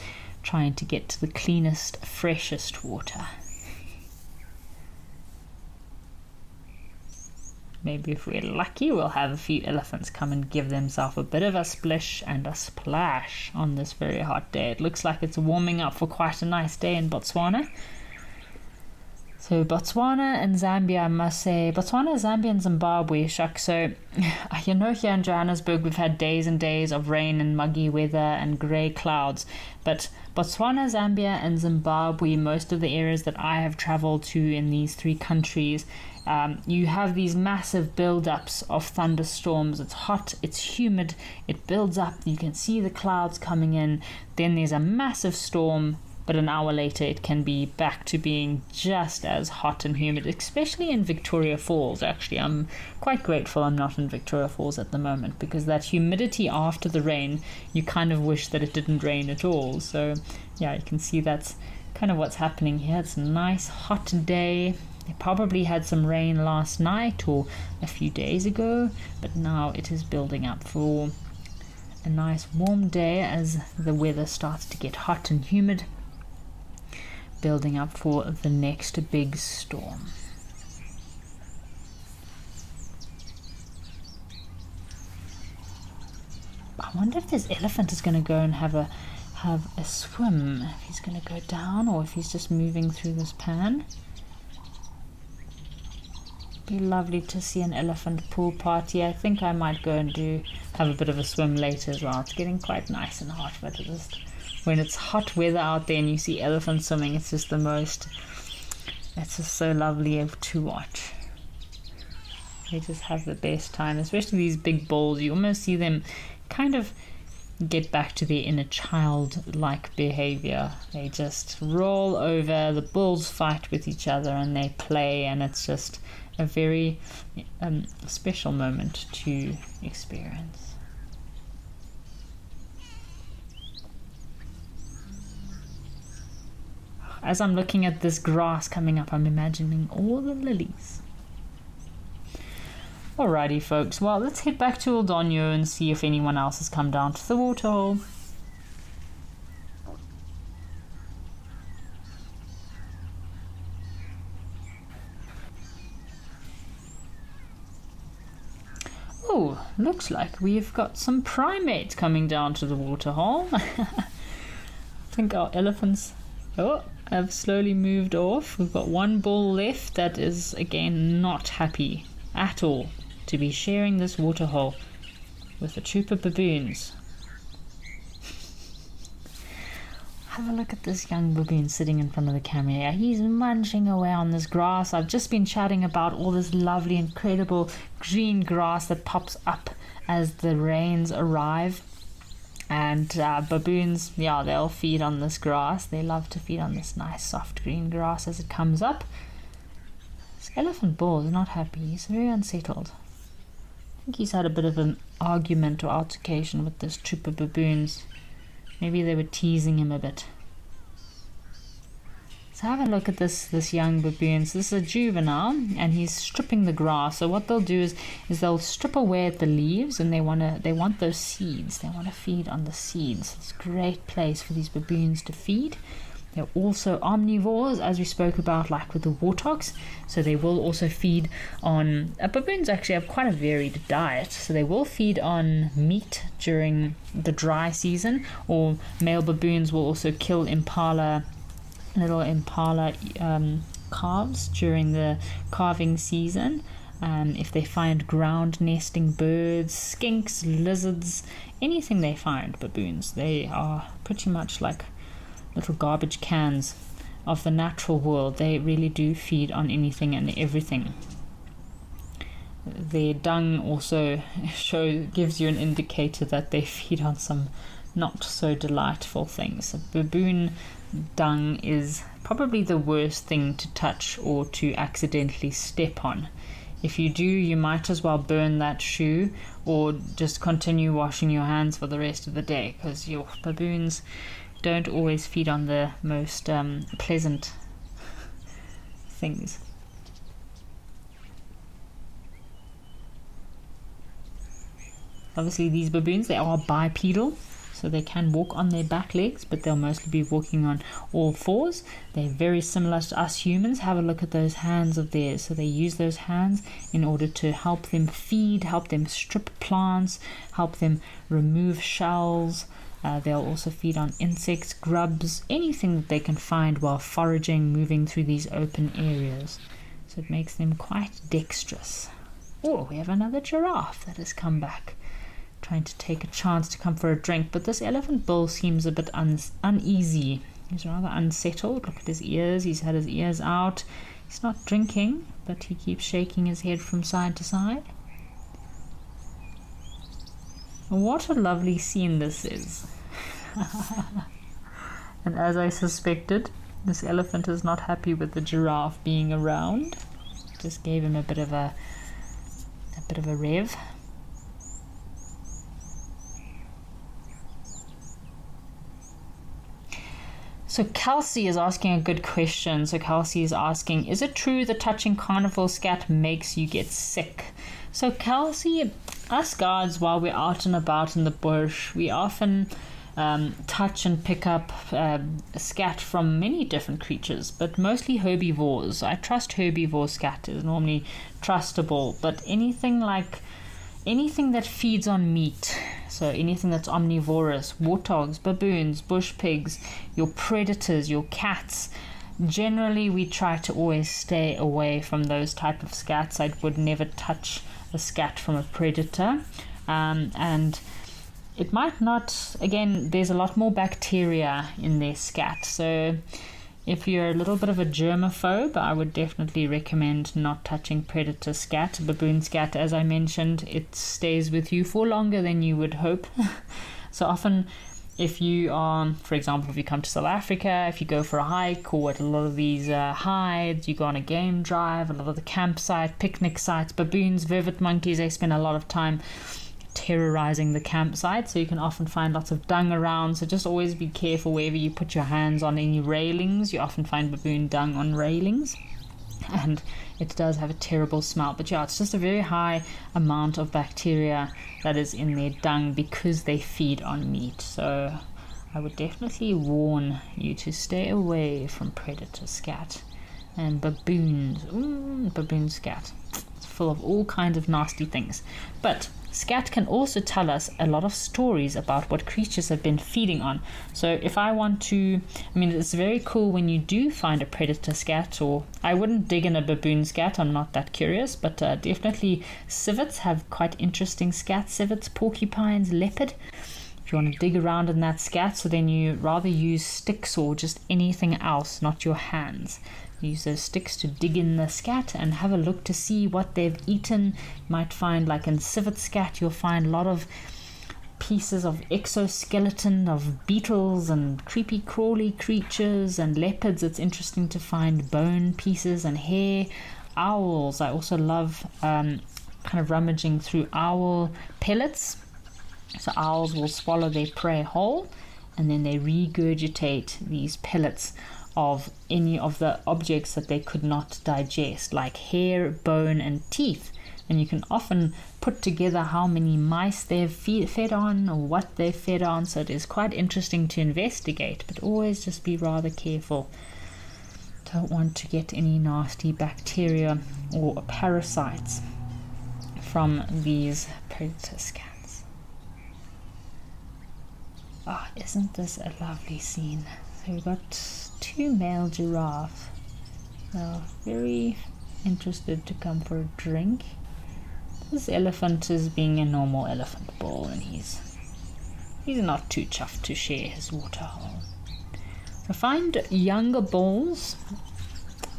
trying to get to the cleanest, freshest water. Maybe if we're lucky, we'll have a few elephants come and give themselves a bit of a splish and a splash on this very hot day. It looks like it's warming up for quite a nice day in Botswana. So Botswana and Zambia, I must say, Botswana, Zambia and Zimbabwe, shuck. So, you know, here in Johannesburg, we've had days and days of rain and muggy weather and grey clouds. But Botswana, Zambia and Zimbabwe, most of the areas that I have travelled to in these three countries, you have these massive build-ups of thunderstorms. It's hot, it's humid, it builds up, you can see the clouds coming in, then there's a massive storm, but an hour later it can be back to being just as hot and humid, especially in Victoria Falls. Actually, I'm quite grateful I'm not in Victoria Falls at the moment, because that humidity after the rain, you kind of wish that it didn't rain at all. So yeah, you can see that's kind of what's happening here. It's a nice hot day. They probably had some rain last night or a few days ago, but now it is building up for a nice warm day as the weather starts to get hot and humid, building up for the next big storm. I wonder if this elephant is going to go and have a swim, if he's going to go down or if he's just moving through this pan. Be lovely to see an elephant pool party. I think I might go and have a bit of a swim later as well. It's getting quite nice and hot, but when it's hot weather out there and you see elephants swimming, it's just so lovely to watch. They just have the best time, especially these big bulls. You almost see them kind of get back to their inner childlike behavior. They just roll over, the bulls fight with each other and they play, and it's just a very special moment to experience. As I'm looking at this grass coming up, I'm imagining all the lilies. Alrighty folks, well, let's head back to Oldonyo and see if anyone else has come down to the waterhole. Oh, looks like we've got some primates coming down to the waterhole. I think our elephants have slowly moved off. We've got one bull left that is again not happy at all to be sharing this waterhole with a troop of baboons. Have a look at this young baboon sitting in front of the camera here. He's munching away on this grass. I've just been chatting about all this lovely, incredible green grass that pops up as the rains arrive. And baboons, yeah, they'll feed on this grass. They love to feed on this nice, soft green grass as it comes up. This elephant bull is not happy. He's very unsettled. I think he's had a bit of an argument or altercation with this troop of baboons. Maybe they were teasing him a bit. So have a look at this young baboon. So this is a juvenile, and he's stripping the grass. So what they'll do is they'll strip away at the leaves, and they want those seeds. They want to feed on the seeds. It's a great place for these baboons to feed. They're also omnivores, as we spoke about, like with the warthogs. So they will also feed on... baboons actually have quite a varied diet. So they will feed on meat during the dry season, or male baboons will also kill little impala calves during the calving season. If they find ground nesting birds, skinks, lizards, anything they find, baboons, they are pretty much like little garbage cans of the natural world. They really do feed on anything and everything. Their dung also gives you an indicator that they feed on some not so delightful things. Baboon dung is probably the worst thing to touch or to accidentally step on. If you do, you might as well burn that shoe or just continue washing your hands for the rest of the day, because your baboons don't always feed on the most pleasant things. Obviously these baboons, they are bipedal, so they can walk on their back legs, but they'll mostly be walking on all fours. They're very similar to us humans. Have a look at those hands of theirs. So they use those hands in order to help them feed, help them strip plants, help them remove shells. They'll also feed on insects, grubs, anything that they can find while foraging, moving through these open areas. So it makes them quite dexterous. Oh, we have another giraffe that has come back, trying to take a chance to come for a drink. But this elephant bull seems a bit uneasy. He's rather unsettled. Look at his ears. He's had his ears out. He's not drinking, but he keeps shaking his head from side to side. What a lovely scene this is. And as I suspected, this elephant is not happy with the giraffe being around. Just gave him a bit of a rev. So Kelsey is asking a good question. So Kelsey is asking, is it true that touching carnival scat makes you get sick? So Kelsey, us guards, while we're out and about in the bush, we often touch and pick up scat from many different creatures, but mostly herbivores. I trust herbivore scat is normally trustable, but anything that feeds on meat, so anything that's omnivorous, warthogs, baboons, bush pigs, your predators, your cats, generally we try to always stay away from those type of scats. I would never touch a scat from a predator, and it might not, again, there's a lot more bacteria in their scat, so if you're a little bit of a germaphobe, I would definitely recommend not touching predator scat. Baboon scat, as I mentioned, it stays with you for longer than you would hope. So often, if you are, for example, if you come to South Africa, if you go for a hike, or at a lot of these hides, you go on a game drive, a lot of the campsite, picnic sites, baboons, vervet monkeys, they spend a lot of time terrorizing the campsite, so you can often find lots of dung around. So just always be careful wherever you put your hands on any railings. You often find baboon dung on railings, and it does have a terrible smell. But yeah, it's just a very high amount of bacteria that is in their dung because they feed on meat. So I would definitely warn you to stay away from predator scat and baboons. Baboon scat. It's full of all kinds of nasty things. But scat can also tell us a lot of stories about what creatures have been feeding on. So if I want to, it's very cool when you do find a predator scat, or I wouldn't dig in a baboon scat, I'm not that curious, but definitely civets have quite interesting scats, civets, porcupines, leopard. If you want to dig around in that scat, so then you rather use sticks or just anything else, not your hands. Use those sticks to dig in the scat and have a look to see what they've eaten. You might find, like in civet scat, you'll find a lot of pieces of exoskeleton of beetles and creepy crawly creatures, and leopards it's interesting to find bone pieces and hair. Owls, I also love kind of rummaging through owl pellets. So owls will swallow their prey whole and then they regurgitate these pellets of any of the objects that they could not digest, like hair, bone and teeth. And you can often put together how many mice they've fed on or what they've fed on, so it is quite interesting to investigate, but always just be rather careful. Don't want to get any nasty bacteria or parasites from these predator scats. Isn't this a lovely scene? So we've got 2 male giraffes. They're very interested to come for a drink. This elephant is being a normal elephant bull, and he's not too chuffed to share his waterhole. So find younger bulls.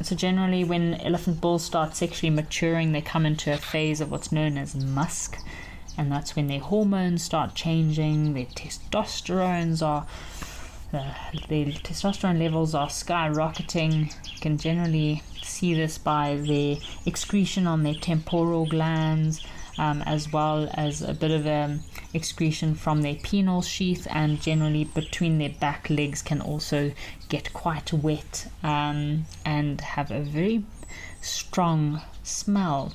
So generally when elephant bulls start sexually maturing, they come into a phase of what's known as musk, and that's when their hormones start changing, their testosterone levels are skyrocketing. You can generally see this by their excretion on their temporal glands, as well as a bit of excretion from their penile sheath, and generally between their back legs can also get quite wet and have a very strong smell.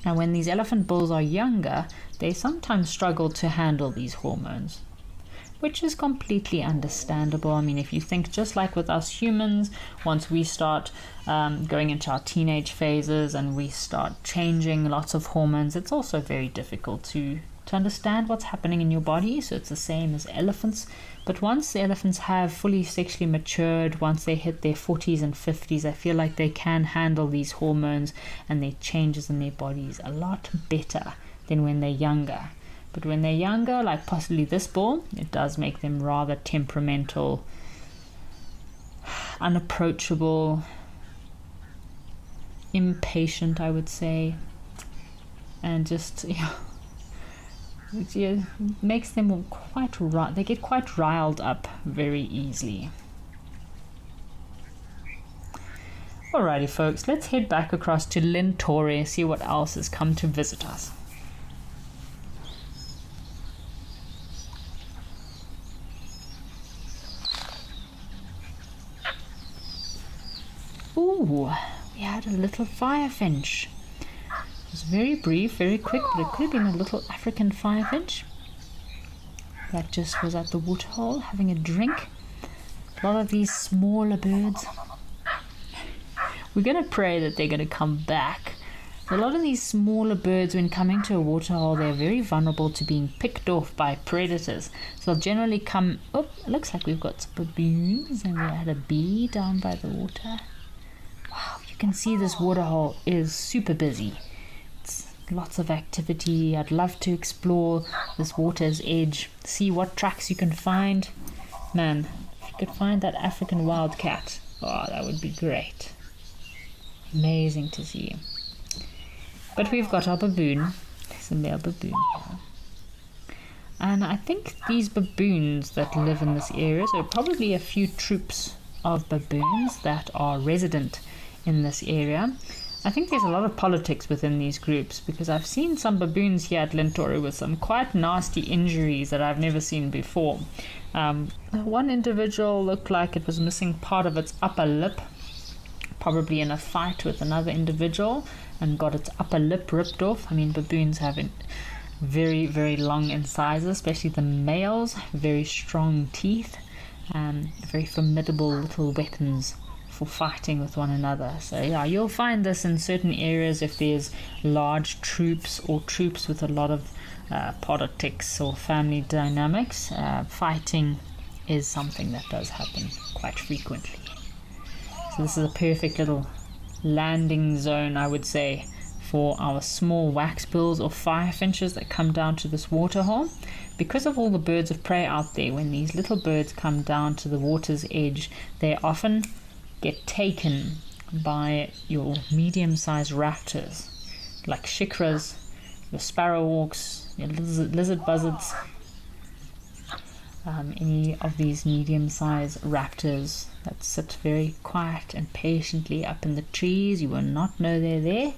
Now when these elephant bulls are younger, they sometimes struggle to handle these hormones, which is completely understandable. If you think just like with us humans, once we start going into our teenage phases and we start changing lots of hormones, it's also very difficult to understand what's happening in your body. So it's the same as elephants. But once the elephants have fully sexually matured, once they hit their 40s and 50s, I feel like they can handle these hormones and their changes in their bodies a lot better than when they're younger. But when they're younger, like possibly this bull, it does make them rather temperamental, unapproachable, impatient, I would say, and just it makes them they get quite riled up very easily. Alrighty folks, let's head back across to Lintore, see what else has come to visit us. Ooh, we had a little firefinch. It was very brief, very quick, but it could have been a little African firefinch that just was at the waterhole having a drink. A lot of these smaller birds. We're going to pray that they're going to come back. A lot of these smaller birds, when coming to a waterhole, they're very vulnerable to being picked off by predators. So they'll generally come... Oh, it looks like we've got some baboons, and we had a bee down by the water. Wow, you can see this waterhole is super busy. It's lots of activity. I'd love to explore this water's edge, see what tracks you can find. Man, if you could find that African wildcat, oh, that would be great. Amazing to see. But we've got our baboon. There's a male baboon here. And I think these baboons that live in this area, so probably a few troops of baboons that are resident in this area. I think there's a lot of politics within these groups, because I've seen some baboons here at Lintore with some quite nasty injuries that I've never seen before. One individual looked like it was missing part of its upper lip, probably in a fight with another individual, and got its upper lip ripped off. Baboons have very, very long incisors, especially the males, very strong teeth, very formidable little weapons for fighting with one another. So yeah, you'll find this in certain areas if there's large troops or troops with a lot of politics or family dynamics. Fighting is something that does happen quite frequently. So this is a perfect little landing zone, I would say, for our small waxbills or firefinches that come down to this waterhole. Because of all the birds of prey out there, when these little birds come down to the water's edge, they often get taken by your medium-sized raptors, like shikras, your sparrowhawks, your lizard buzzards, any of these medium-sized raptors that sit very quiet and patiently up in the trees. You will not know they're there.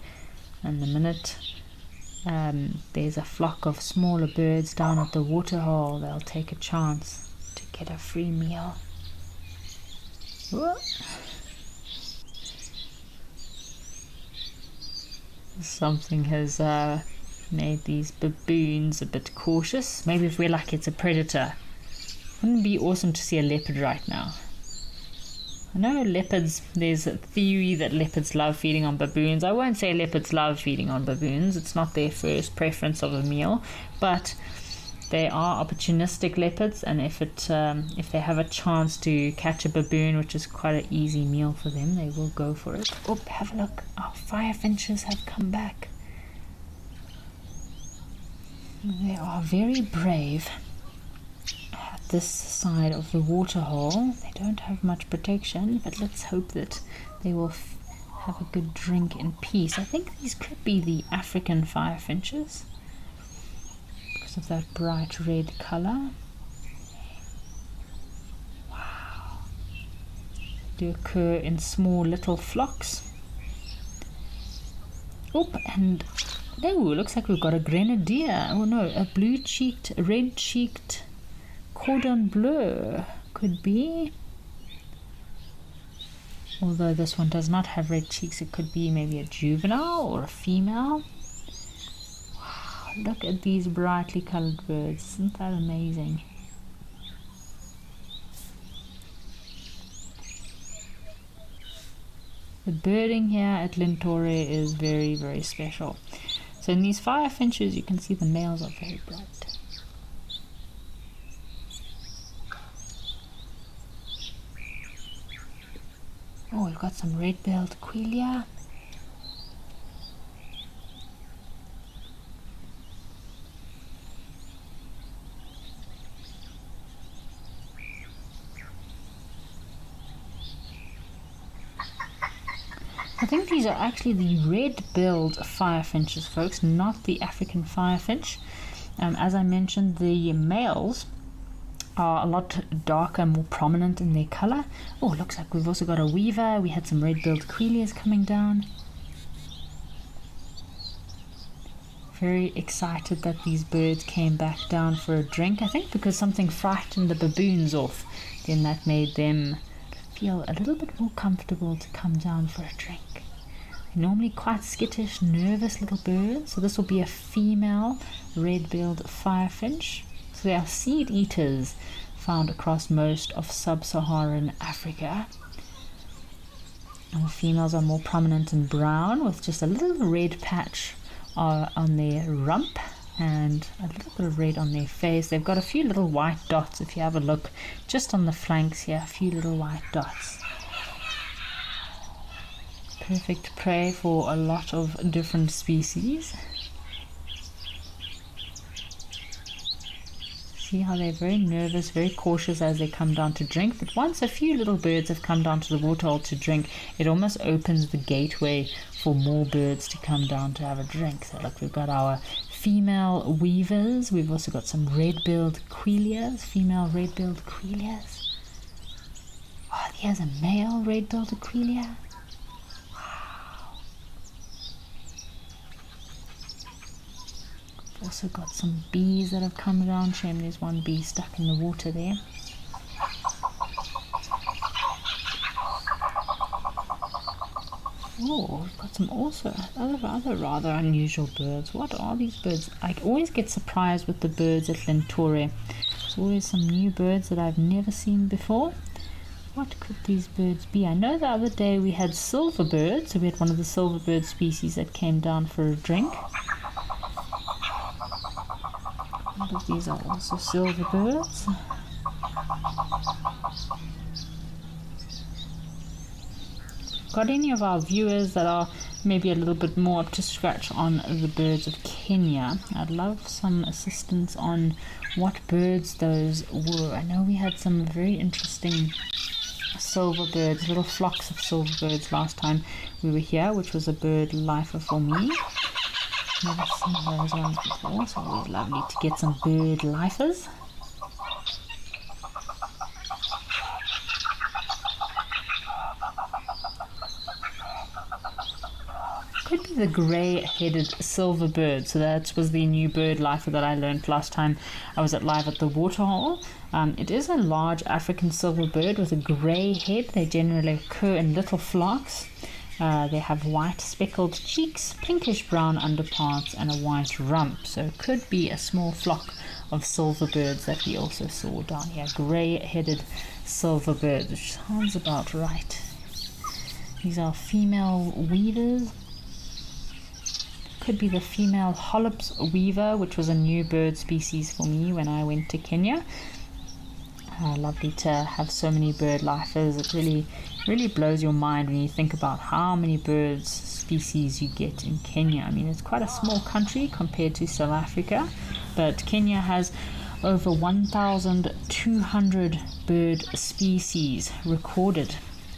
And the minute there's a flock of smaller birds down at the waterhole, they'll take a chance to get a free meal. Whoa. Something has made these baboons a bit cautious. Maybe if we're like it's a predator. Wouldn't it be awesome to see a leopard right now? I know leopards, there's a theory that leopards love feeding on baboons. I won't say leopards love feeding on baboons. It's not their first preference of a meal, but they are opportunistic leopards, and if they have a chance to catch a baboon, which is quite an easy meal for them, they will go for it. Oh, have a look. Our firefinches have come back. They are very brave. This side of the waterhole, they don't have much protection, but let's hope that they will have a good drink in peace. I think these could be the African firefinches because of that bright red color. Wow. They occur in small little flocks. Oh, and no, looks like we've got a grenadier. Oh no, a blue-cheeked, red-cheeked cordon bleu could be, although this one does not have red cheeks. It could be maybe a juvenile or a female. Wow, look at these brightly colored birds. Isn't that amazing? The birding here at Lintore is very, very special. So in these firefinches you can see the males are very bright. Oh, we've got some red-billed quelea. I think these are actually the red-billed firefinches, folks, not the African firefinch. As I mentioned, the males are a lot darker, more prominent in their colour. Oh, looks like we've also got a weaver. We had some red-billed queleas coming down. Very excited that these birds came back down for a drink. I think because something frightened the baboons off, then that made them feel a little bit more comfortable to come down for a drink. They're normally quite skittish, nervous little birds. So this will be a female red-billed firefinch. So they are seed eaters found across most of sub-Saharan Africa. And the females are more prominent in brown with just a little red patch on their rump and a little bit of red on their face. They've got a few little white dots if you have a look just on the flanks here, a few little white dots. Perfect prey for a lot of different species. See how they're very nervous, very cautious as they come down to drink. But once a few little birds have come down to the waterhole to drink, it almost opens the gateway for more birds to come down to have a drink. So look, we've got our female weavers. We've also got some red-billed queleas, female red-billed queleas. Oh, there's a male red-billed quelea. Also got some bees that have come down. Shame there's one bee stuck in the water there. Oh, we've got some also other rather unusual birds. What are these birds? I always get surprised with the birds at Lintore. There's always some new birds that I've never seen before. What could these birds be? I know the other day we had silverbirds, so we had one of the silverbird species that came down for a drink. But these are also silverbirds. Got any of our viewers that are maybe a little bit more up to scratch on the birds of Kenya? I'd love some assistance on what birds those were. I know we had some very interesting silverbirds, little flocks of silverbirds last time we were here, which was a bird lifer for me. Never seen those ones before, so always lovely to get some bird lifers. Could be the grey-headed silverbird. So that was the new bird lifer that I learned last time I was at live at the waterhole. It is a large African silverbird with a grey head. They generally occur in little flocks. They have white speckled cheeks, pinkish brown underparts, and a white rump. So it could be a small flock of silverbirds that we also saw down here. Grey-headed silverbirds, which sounds about right. These are female weavers. Could be the female Hollops weaver, which was a new bird species for me when I went to Kenya. Lovely to have so many bird lifers. It really blows your mind when you think about how many birds species you get in Kenya. I mean, it's quite a small country compared to South Africa, but Kenya has over 1,200 bird species recorded,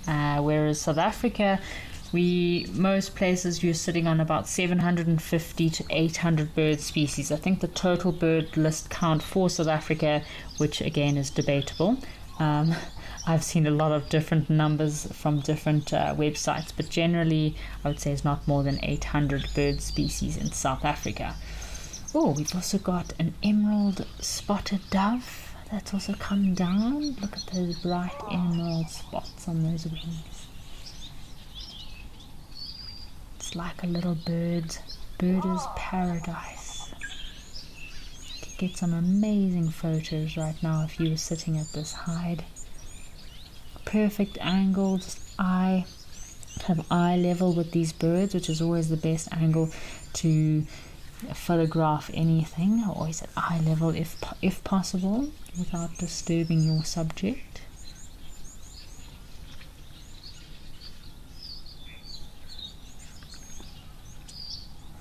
whereas South Africa, most places you're sitting on about 750 to 800 bird species. I think the total bird list count for South Africa, which again is debatable. I've seen a lot of different numbers from different websites, but generally I would say it's not more than 800 bird species in South Africa. Oh, we've also got an emerald spotted dove that's also come down. Look at those bright emerald spots on those wings. It's like a little bird's paradise. You could get some amazing photos right now if you were sitting at this hide. Perfect angle, just eye level with these birds, which is always the best angle to photograph anything. Always at eye level if possible, without disturbing your subject.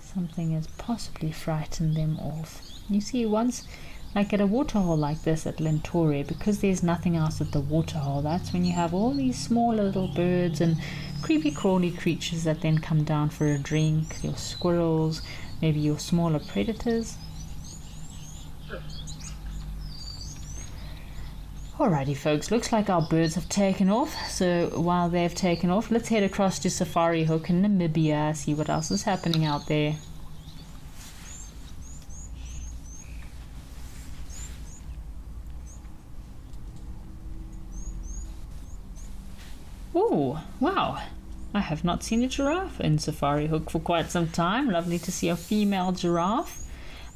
Something has possibly frightened them off. You see, once, like at a waterhole like this at Lentore, because there's nothing else at the waterhole, that's when you have all these small little birds and creepy crawly creatures that then come down for a drink, your squirrels, maybe your smaller predators. Alrighty folks, looks like our birds have taken off, so while they've taken off, let's head across to Safari Hook in Namibia, see what else is happening out there. Oh, wow, I have not seen a giraffe in Safari Hook for quite some time. Lovely to see a female giraffe.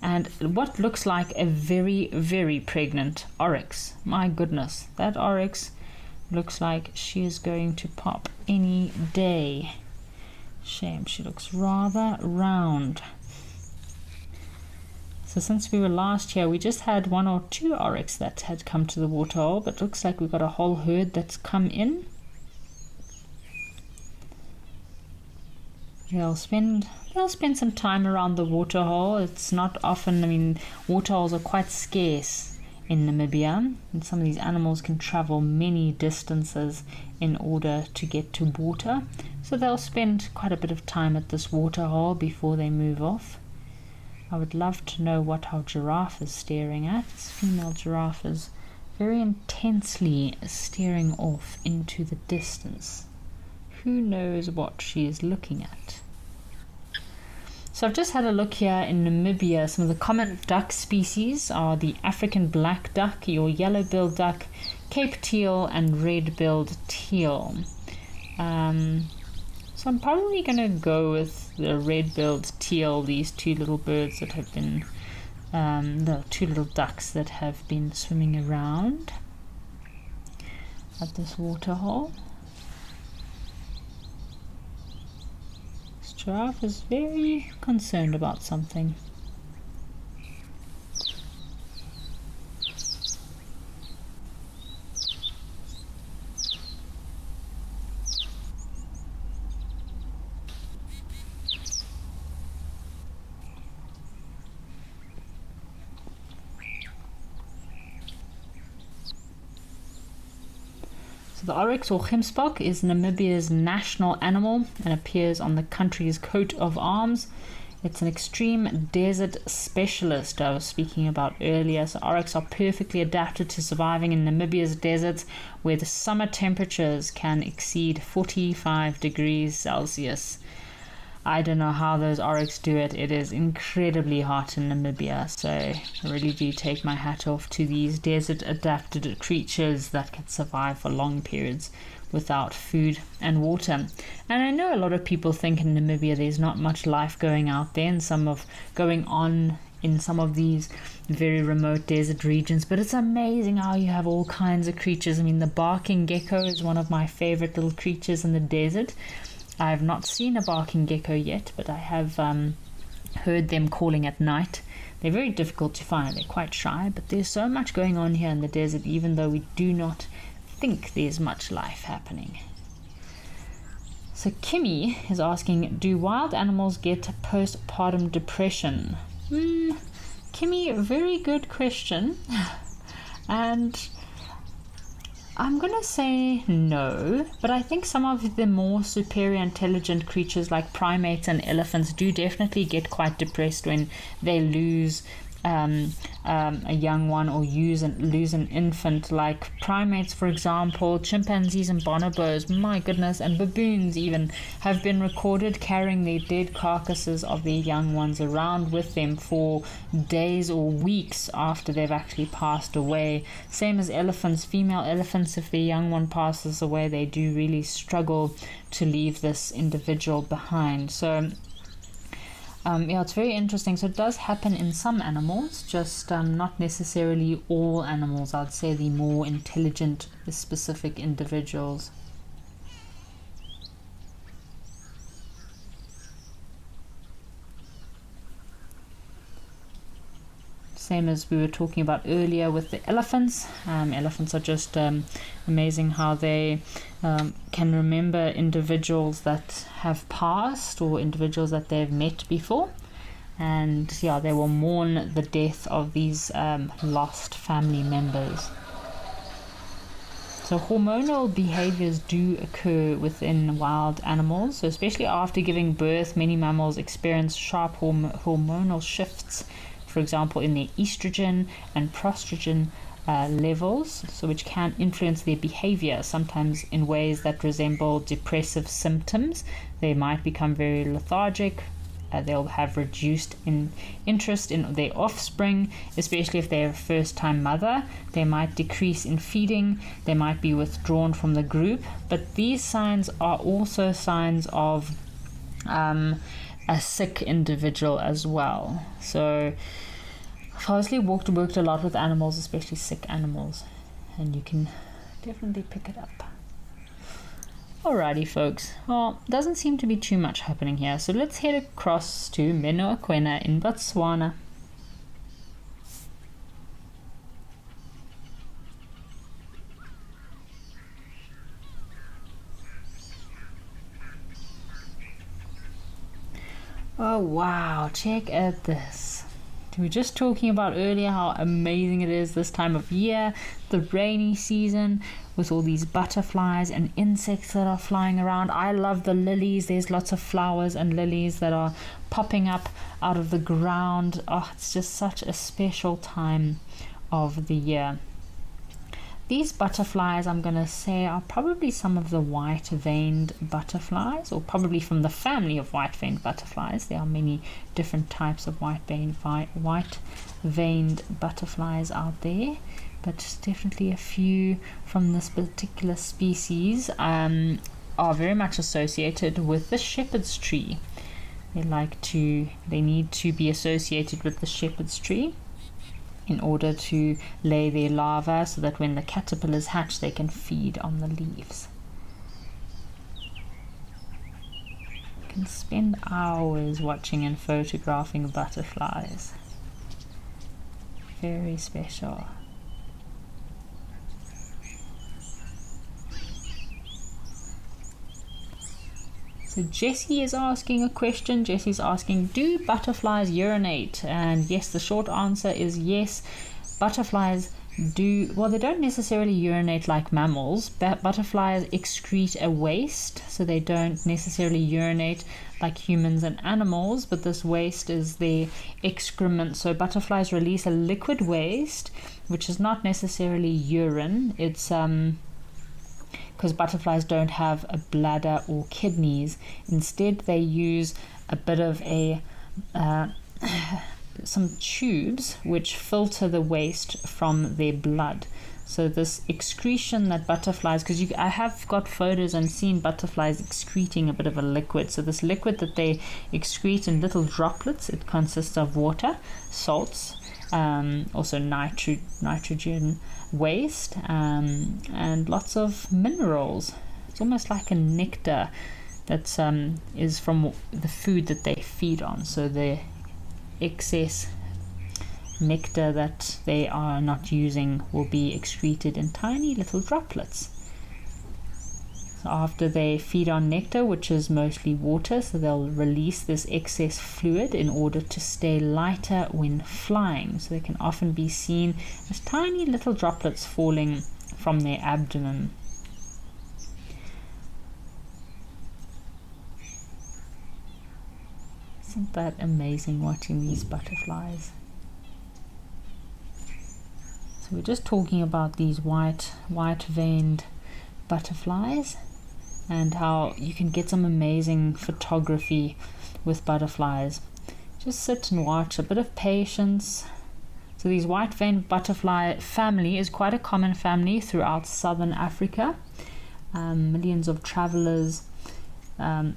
And what looks like a very, very pregnant oryx. My goodness, that oryx looks like she is going to pop any day. Shame, she looks rather round. So since we were last here, we just had 1 or 2 oryx that had come to the waterhole, but looks like we've got a whole herd that's come in. They'll spend some time around the waterhole. It's not often, I mean, waterholes are quite scarce in Namibia, and some of these animals can travel many distances in order to get to water. So they'll spend quite a bit of time at this waterhole before they move off. I would love to know what our giraffe is staring at. This female giraffe is very intensely staring off into the distance. Who knows what she is looking at? So I've just had a look here in Namibia. Some of the common duck species are the African black duck, your yellow-billed duck, Cape teal, and red-billed teal. So I'm probably going to go with the red-billed teal, these 2 little birds that have been, the 2 little ducks that have been swimming around. at this waterhole. This giraffe is very concerned about something. So the oryx or gemsbok is Namibia's national animal and appears on the country's coat of arms. It's an extreme desert specialist I was speaking about earlier. So oryx are perfectly adapted to surviving in Namibia's deserts, where the summer temperatures can exceed 45 degrees Celsius. I don't know how those oryx do it. It is incredibly hot in Namibia, so I really do take my hat off to these desert adapted creatures that can survive for long periods without food and water. And I know a lot of people think in Namibia there's not much life going out there and going on in some of these very remote desert regions, but it's amazing how you have all kinds of creatures. I mean, the barking gecko is one of my favorite little creatures in the desert. I have not seen a barking gecko yet, but I have heard them calling at night. They're very difficult to find. They're quite shy, but there's so much going on here in the desert, even though we do not think there's much life happening. So Kimmy is asking, do wild animals get postpartum depression? Kimmy, very good question. And I'm going to say no, but I think some of the more superior intelligent creatures like primates and elephants do definitely get quite depressed when they lose a young one or lose an infant. Like primates, for example, chimpanzees and bonobos, my goodness, and baboons even have been recorded carrying their dead carcasses of their young ones around with them for days or weeks after they've actually passed away. Same as elephants. Female elephants, if their young one passes away, they do really struggle to leave this individual behind. So yeah, it's very interesting. So it does happen in some animals, just not necessarily all animals. I'd say the more intelligent, specific individuals. Same as we were talking about earlier with the elephants. Elephants are just amazing how they can remember individuals that have passed or individuals that they've met before. And yeah, they will mourn the death of these lost family members. So hormonal behaviors do occur within wild animals. So especially after giving birth, many mammals experience sharp hormonal shifts, for example, in their estrogen and proestrogen levels, so which can influence their behavior, sometimes in ways that resemble depressive symptoms. They might become very lethargic. They'll have reduced interest in their offspring, especially if they're a first-time mother. They might decrease in feeding. They might be withdrawn from the group. But these signs are also signs of a sick individual as well. So I've obviously worked a lot with animals, especially sick animals, and you can definitely pick it up. Alrighty folks, well, doesn't seem to be too much happening here, so let's head across to Menoakwena in Botswana. Oh wow, check out this. We were just talking about earlier how amazing it is this time of year, the rainy season, with all these butterflies and insects that are flying around. I love the lilies. There's lots of flowers and lilies that are popping up out of the ground. Oh, it's just such a special time of the year. These butterflies, I'm going to say, are probably some of the white-veined butterflies, or probably from the family of white-veined butterflies. There are many different types of white-veined butterflies out there, but definitely a few from this particular species are very much associated with the shepherd's tree. They need to be associated with the shepherd's tree. in order to lay their larvae so that when the caterpillars hatch they can feed on the leaves. You can spend hours watching and photographing butterflies. Very special. So Jessie is asking a question. Jessie's asking, do butterflies urinate? And yes, the short answer is yes. Butterflies do, well, they don't necessarily urinate like mammals. Butterflies excrete a waste, so they don't necessarily urinate like humans and animals, but this waste is their excrement. So butterflies release a liquid waste, which is not necessarily urine. It's because butterflies don't have a bladder or kidneys. Instead, they use a bit of some tubes which filter the waste from their blood. So this excretion that butterflies, because I have got photos and seen butterflies excreting a bit of a liquid. So this liquid that they excrete in little droplets, it consists of water, salts, also nitrogen waste, and lots of minerals. It's almost like a nectar that is from the food that they feed on. So the excess nectar that they are not using will be excreted in tiny little droplets. So after they feed on nectar, which is mostly water, so they'll release this excess fluid in order to stay lighter when flying. So they can often be seen as tiny little droplets falling from their abdomen. Isn't that amazing watching these butterflies? So we're just talking about these white-veined butterflies and how you can get some amazing photography with butterflies. Just sit and watch, a bit of patience. So these white-veined butterfly family is quite a common family throughout southern Africa. Millions of travelers,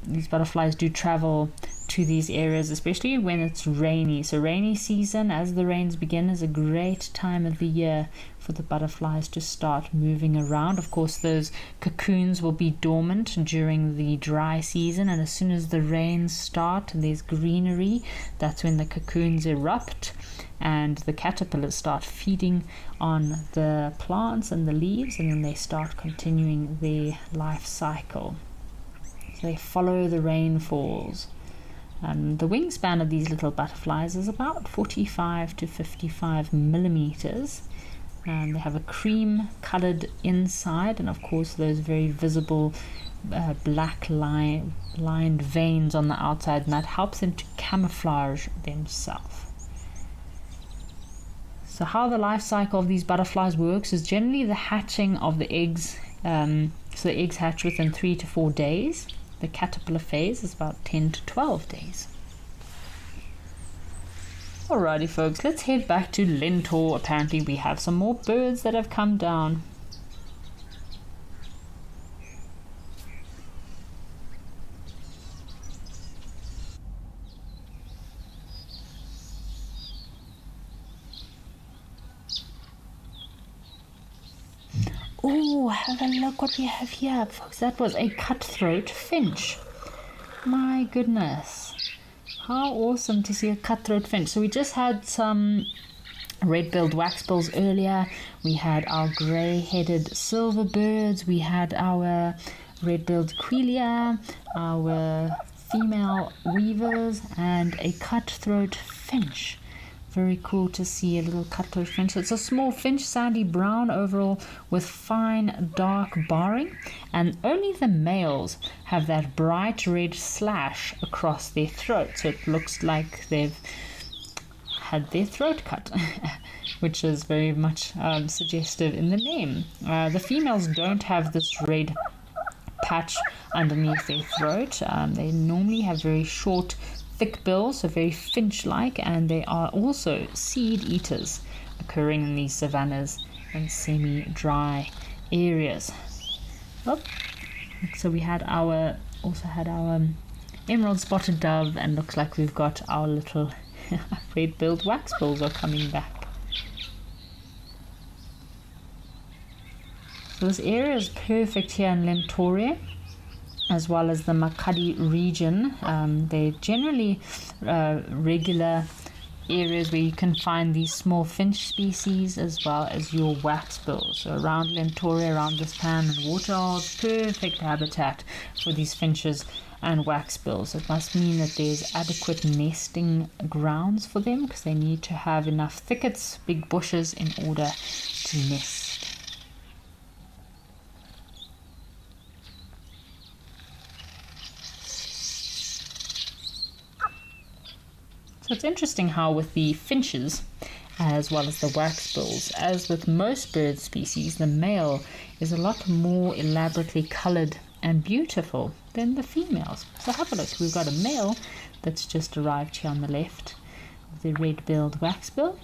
these butterflies do travel to these areas, especially when it's rainy. So rainy season, as the rains begin, is a great time of the year for the butterflies to start moving around. Of course, those cocoons will be dormant during the dry season, and as soon as the rains start and there's greenery, that's when the cocoons erupt and the caterpillars start feeding on the plants and the leaves, and then they start continuing their life cycle. So they follow the rainfalls. The wingspan of these little butterflies is about 45 to 55 millimeters. They have a cream colored inside, and of course those very visible black lined veins on the outside, and that helps them to camouflage themselves. So how the life cycle of these butterflies works is generally the hatching of the eggs. So the eggs hatch within 3 to 4 days. The caterpillar phase is about 10 to 12 days. Alrighty folks, let's head back to Lentor. Apparently we have some more birds that have come down. Oh, have a look what we have here, folks. That was a cutthroat finch. My goodness. How awesome to see a cutthroat finch. So we just had some red-billed waxbills earlier. We had our grey-headed silverbirds. We had our red-billed quelea, our female weavers, and a cutthroat finch. Very cool to see a little cutthroat finch. It's a small finch, sandy brown overall with fine dark barring, and only the males have that bright red slash across their throat, so it looks like they've had their throat cut, which is very much suggestive in the name. The females don't have this red patch underneath their throat. They normally have very short thick bills, so very finch-like, and they are also seed eaters occurring in these savannas and semi-dry areas. Oh, so we had our emerald spotted dove, and looks like we've got our little red-billed waxbills are coming back. So this area is perfect here in Lentoria, as well as the Makadi region. They're generally regular areas where you can find these small finch species as well as your waxbills. So around Lentoria, around this pan and waterholes, perfect habitat for these finches and waxbills. It must mean that there's adequate nesting grounds for them, because they need to have enough thickets, big bushes, in order to nest. So it's interesting how with the finches, as well as the waxbills, as with most bird species, the male is a lot more elaborately coloured and beautiful than the females. So have a look. We've got a male that's just arrived here on the left with the red-billed waxbill,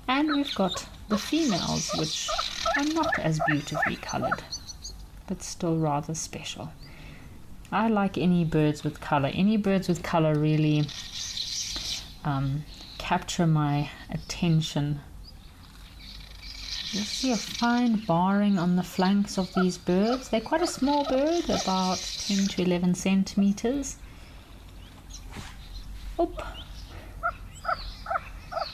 and we've got the females, which are not as beautifully coloured, but still rather special. I like any birds with colour. Any birds with colour really capture my attention. You see a fine barring on the flanks of these birds. They're quite a small bird, about 10 to 11 centimeters. Oop.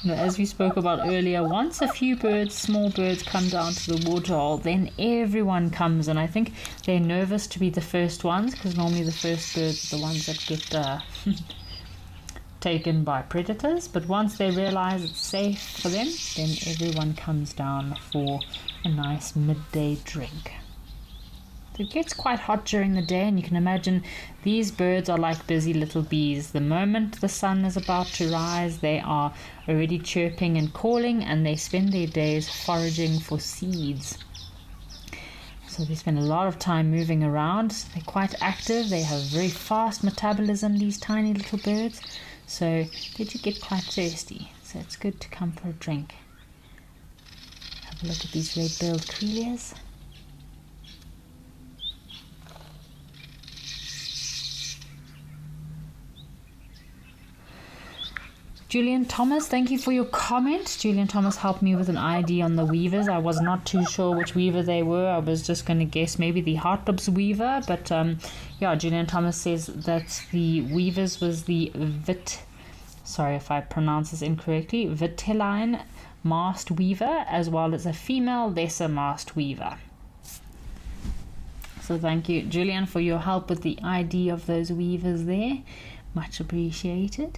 Now, as we spoke about earlier, once a few birds, small birds, come down to the waterhole, then everyone comes, and I think they're nervous to be the first ones, because normally the first birds are the ones that get taken by predators. But once they realize it's safe for them, then everyone comes down for a nice midday drink. It gets quite hot during the day, and you can imagine these birds are like busy little bees. The moment the sun is about to rise, they are already chirping and calling, and they spend their days foraging for seeds. So they spend a lot of time moving around. They're quite active. They have very fast metabolism, these tiny little birds. So they do get quite thirsty. So it's good to come for a drink. Have a look at these red-billed Crelias. Julian Thomas, thank you for your comment. Julian Thomas helped me with an ID on the weavers. I was not too sure which weaver they were. I was just going to guess maybe the Hartlips weaver. But yeah, Julian Thomas says that the weavers was the sorry if I pronounce this incorrectly, vitelline mast weaver, as well as a female lesser mast weaver. So thank you, Julian, for your help with the ID of those weavers there. Much appreciated.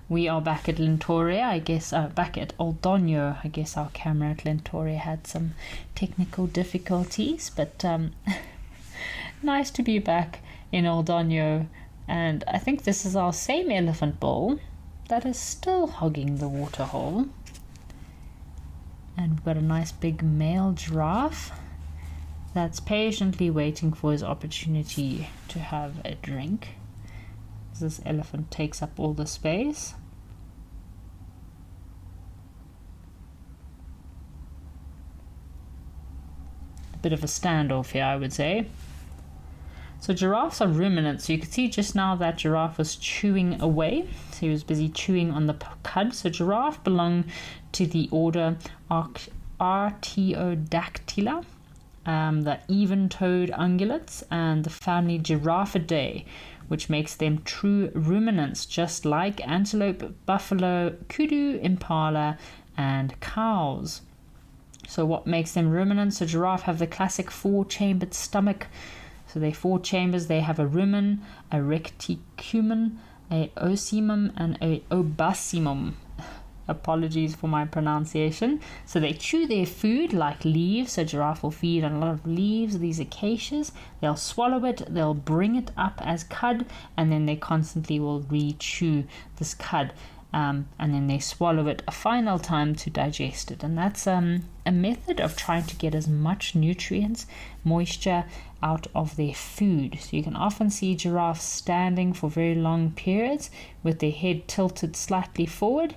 We are back at Lentoria, I guess, back at Old Donyo. I guess our camera at Lentoria had some technical difficulties, but nice to be back in Old Donyo. And I think this is our same elephant bull that is still hogging the waterhole. And we've got a nice big male giraffe that's patiently waiting for his opportunity to have a drink. This elephant takes up all the space. A bit of a standoff here, I would say. So giraffes are ruminants. So you can see just now that giraffe was chewing away. So he was busy chewing on the cud. So giraffe belong to the order Artiodactyla, the even-toed ungulates, and the family Giraffidae, which makes them true ruminants, just like antelope, buffalo, kudu, impala, and cows. So what makes them ruminants? So giraffe have the classic four-chambered stomach. So they're four chambers. They have a rumen, a recticumen, a ocimum, and a obasimum. Apologies for my pronunciation. So they chew their food like leaves. So giraffe will feed on a lot of leaves, these acacias. They'll swallow it, they'll bring it up as cud, and then they constantly will re-chew this cud. And then they swallow it a final time to digest it. And that's a method of trying to get as much nutrients, moisture out of their food. So you can often see giraffes standing for very long periods with their head tilted slightly forward,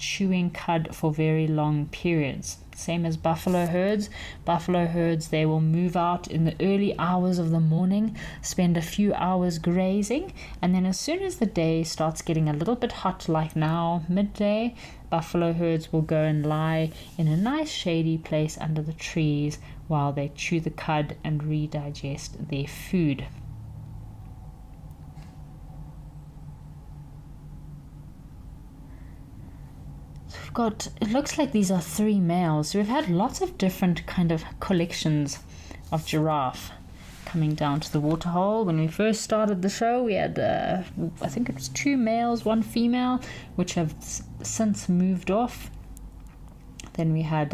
chewing cud for very long periods. Same as buffalo herds. Buffalo herds, they will move out in the early hours of the morning, spend a few hours grazing, and then as soon as the day starts getting a little bit hot, like now, midday, buffalo herds will go and lie in a nice shady place under the trees while they chew the cud and redigest their food. It looks like these are 3 males. So we've had lots of different kind of collections of giraffe coming down to the waterhole. When we first started the show, we had I think it was 2 males, 1 female, which have since moved off. Then we have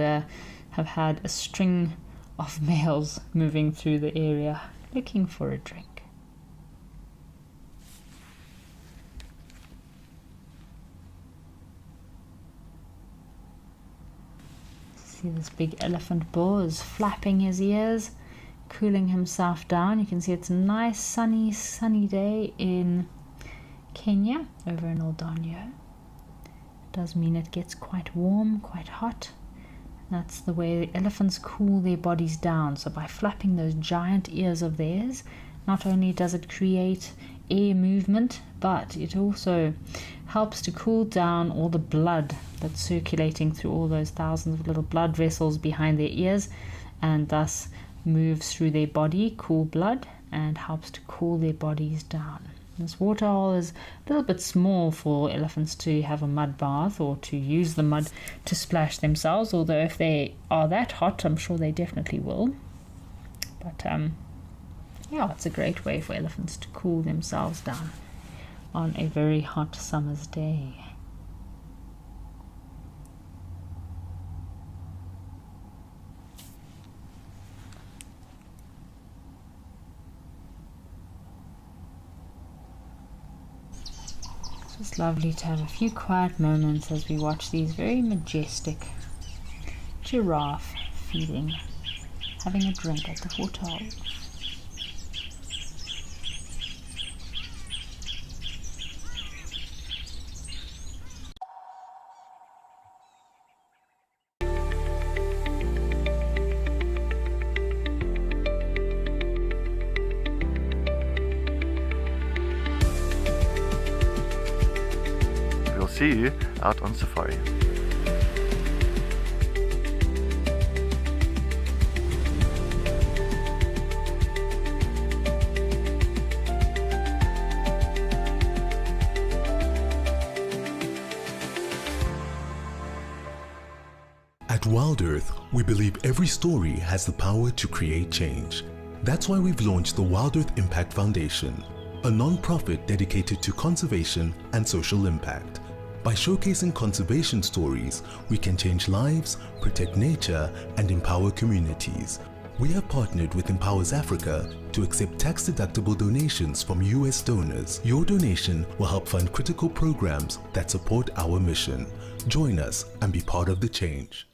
had a string of males moving through the area looking for a drink. See, this big elephant bull is flapping his ears, cooling himself down. You can see it's a nice sunny day in Kenya, over in Oldonyo. It does mean it gets quite warm, quite hot. That's the way the elephants cool their bodies down. So by flapping those giant ears of theirs, not only does it create air movement, but it also helps to cool down all the blood that's circulating through all those thousands of little blood vessels behind their ears, and thus moves through their body, cool blood, and helps to cool their bodies down. This waterhole is a little bit small for elephants to have a mud bath or to use the mud to splash themselves, although if they are that hot, I'm sure they definitely will. But yeah, it's a great way for elephants to cool themselves down on a very hot summer's day. It's just lovely to have a few quiet moments as we watch these very majestic giraffe feeding, having a drink at the waterhole. We'll see you out on safari. At Wild Earth, we believe every story has the power to create change. That's why we've launched the Wild Earth Impact Foundation, a non-profit dedicated to conservation and social impact. By showcasing conservation stories, we can change lives, protect nature, and empower communities. We have partnered with Empowers Africa to accept tax-deductible donations from US donors. Your donation will help fund critical programs that support our mission. Join us and be part of the change.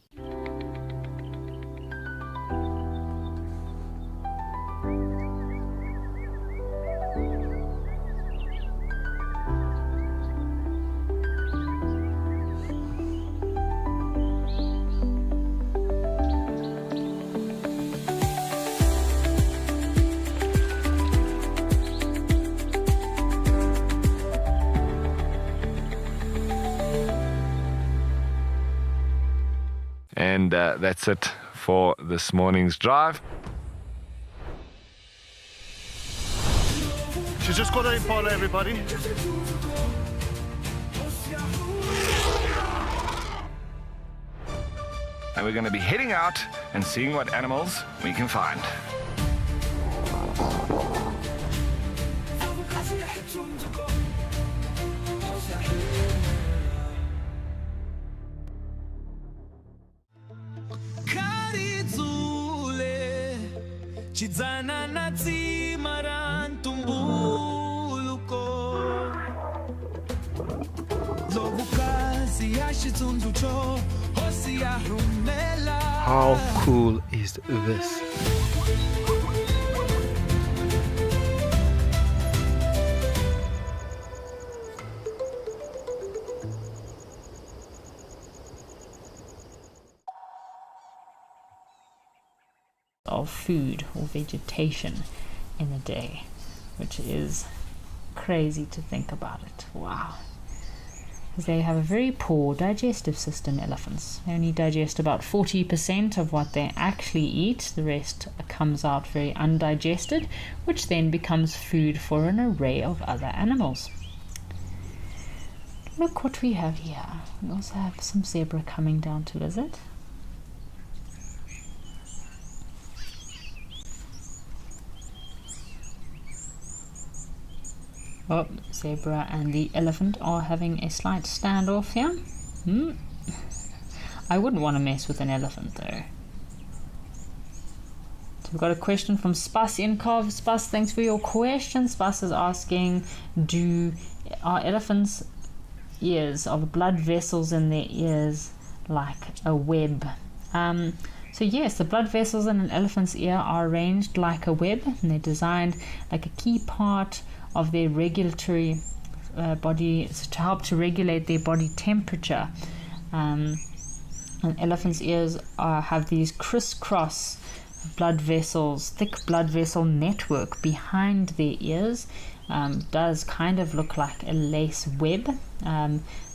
And that's it for this morning's drive. She's just got an impala, everybody. And we're going to be heading out and seeing what animals we can find. Chidzana na tsima ra ntumbuluko Dlovukazi ya xitsundzuxo hosi ya rhumela. How cool is this? of food or vegetation in a day, which is crazy to think about it. Wow. They have a very poor digestive system, elephants. They only digest about 40% of what they actually eat. The rest comes out very undigested, which then becomes food for an array of other animals. Look what we have here. We also have some zebra coming down to visit. Oh, zebra and the elephant are having a slight standoff here. I wouldn't want to mess with an elephant though. So we've got a question from Spas Inkov. Spas, thanks for your question. Spas is asking, are elephants' ears, of blood vessels in their ears like a web? So yes, the blood vessels in an elephant's ear are arranged like a web, and they're designed like a key part of their regulatory body to help to regulate their body temperature. And elephants' ears have these crisscross blood vessels, thick blood vessel network behind their ears. Does kind of look like a lace web.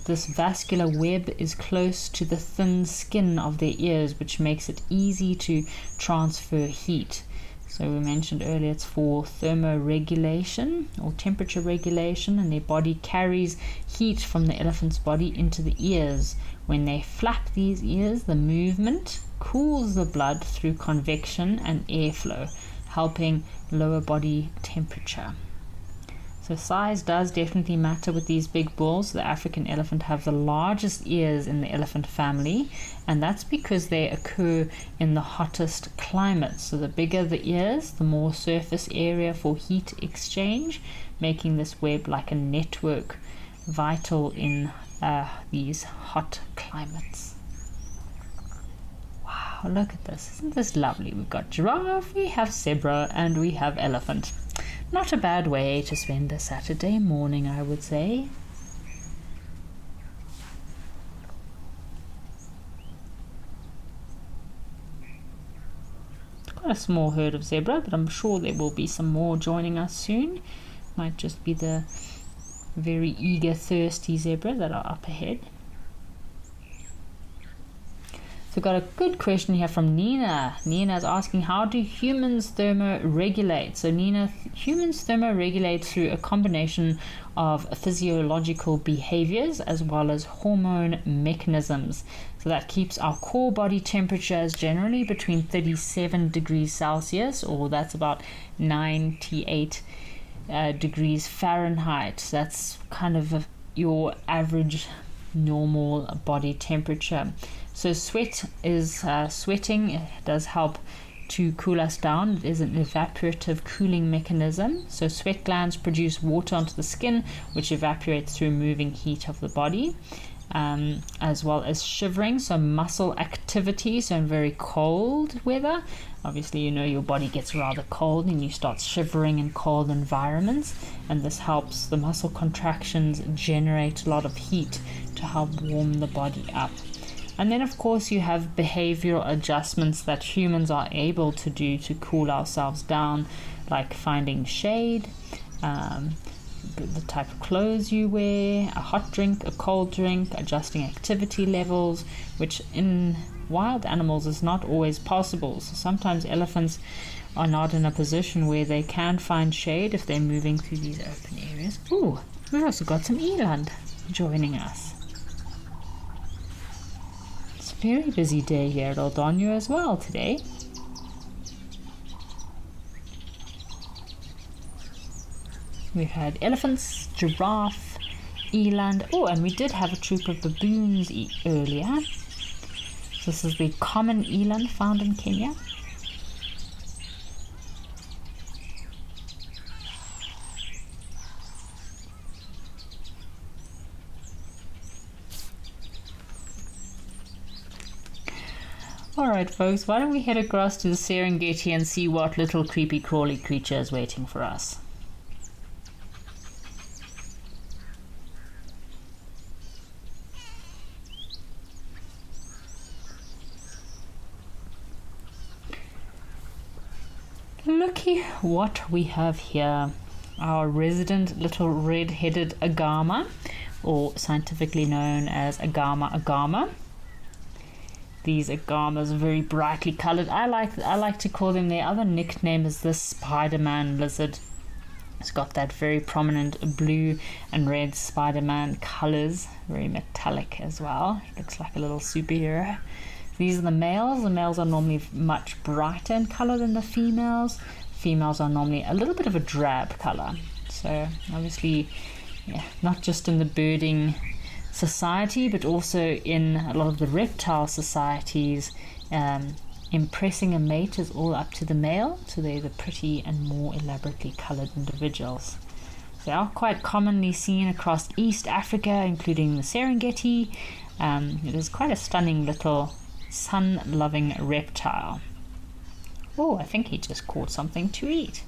This vascular web is close to the thin skin of their ears, which makes it easy to transfer heat. So we mentioned earlier it's for thermoregulation or temperature regulation, and their body carries heat from the elephant's body into the ears. When they flap these ears, the movement cools the blood through convection and airflow, helping lower body temperature. So size does definitely matter with these big bulls. The African elephant have the largest ears in the elephant family, and that's because they occur in the hottest climates. So the bigger the ears, the more surface area for heat exchange, making this web like a network vital in these hot climates. Wow, look at this. Isn't this lovely? We've got giraffe, we have zebra, and we have elephant. Not a bad way to spend a Saturday morning, I would say. Quite a small herd of zebra, but I'm sure there will be some more joining us soon. Might just be the very eager, thirsty zebra that are up ahead. So we've got a good question here from Nina. Nina is asking, how do humans thermoregulate? So Nina, humans thermoregulate through a combination of physiological behaviors as well as hormone mechanisms. So that keeps our core body temperatures generally between 37 degrees Celsius, or that's about 98 degrees Fahrenheit. That's kind of your average normal body temperature. So sweating. It does help to cool us down. It is an evaporative cooling mechanism. So sweat glands produce water onto the skin, which evaporates through moving heat of the body, as well as shivering, so muscle activity. So in very cold weather, obviously your body gets rather cold and you start shivering in cold environments, and this helps the muscle contractions generate a lot of heat to help warm the body up. And then of course you have behavioral adjustments that humans are able to do to cool ourselves down, like finding shade, the type of clothes you wear, a hot drink, a cold drink, adjusting activity levels, which in wild animals is not always possible. So sometimes elephants are not in a position where they can find shade if they're moving through these open areas. Ooh, we've also got some eland joining us. It's a very busy day here at Old Donyo as well today. We've had elephants, giraffe, eland. Oh, and we did have a troop of baboons earlier. This is the common eland found in Kenya. Alright folks, why don't we head across to the Serengeti and see what little creepy crawly creature is waiting for us. looky what we have here. Our resident little red-headed agama, or scientifically known as agama. These agamas are very brightly colored. I like to call them, their other nickname is the Spider-Man lizard. It's got that very prominent blue and red Spider-Man colors, very metallic as well. It looks like a little superhero. These are the males. The males are normally much brighter in color than the females. Females are normally a little bit of a drab color. So obviously, yeah, not just in the birding society, but also in a lot of the reptile societies, impressing a mate is all up to the male, so they're the pretty and more elaborately colored individuals. They are quite commonly seen across East Africa, including the Serengeti. It is quite a stunning little sun-loving reptile. Oh, I think he just caught something to eat.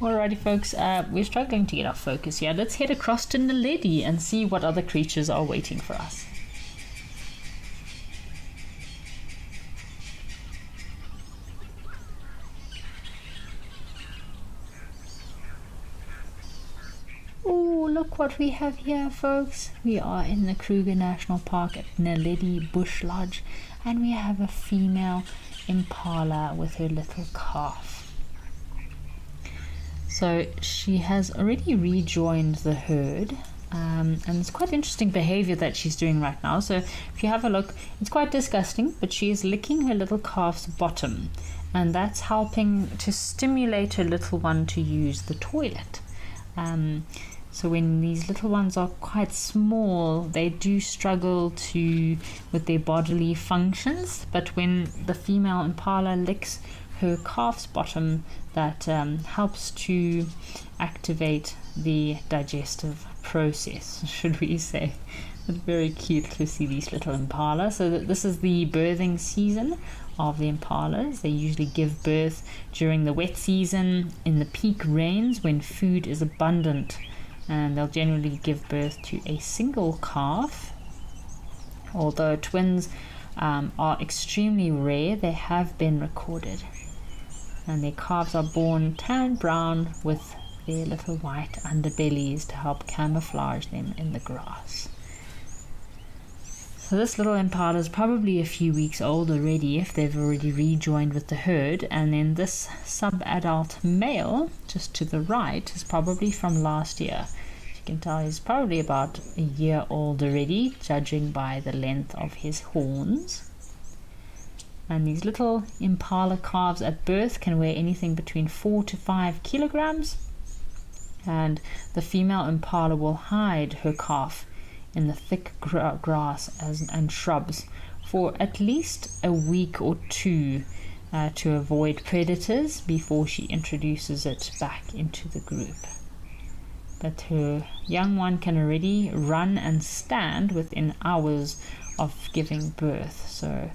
Alrighty folks, we're struggling to get our focus here. Let's head across to Naledi and see what other creatures are waiting for us. Oh, look what we have here folks. We are in the Kruger National Park at Naledi Bush Lodge, and we have a female impala with her little calf. So she has already rejoined the herd, and it's quite interesting behavior that she's doing right now. So if you have a look, it's quite disgusting, but she is licking her little calf's bottom, and that's helping to stimulate her little one to use the toilet. So when these little ones are quite small, they do struggle with their bodily functions, but when the female impala licks her calf's bottom, that helps to activate the digestive process, should we say. It's very cute to see these little impala. So this is the birthing season of the impalas. They usually give birth during the wet season in the peak rains when food is abundant, and they'll generally give birth to a single calf. Although twins are extremely rare, they have been recorded. And their calves are born tan brown with their little white underbellies to help camouflage them in the grass. So this little impala is probably a few weeks old already if they've already rejoined with the herd, and then this sub-adult male just to the right is probably from last year. You can tell he's probably about a year old already, judging by the length of his horns. And these little impala calves at birth can weigh anything between 4 to 5 kilograms. And the female impala will hide her calf in the thick grass and shrubs for at least a week or two to avoid predators before she introduces it back into the group. But her young one can already run and stand within hours of giving birth. So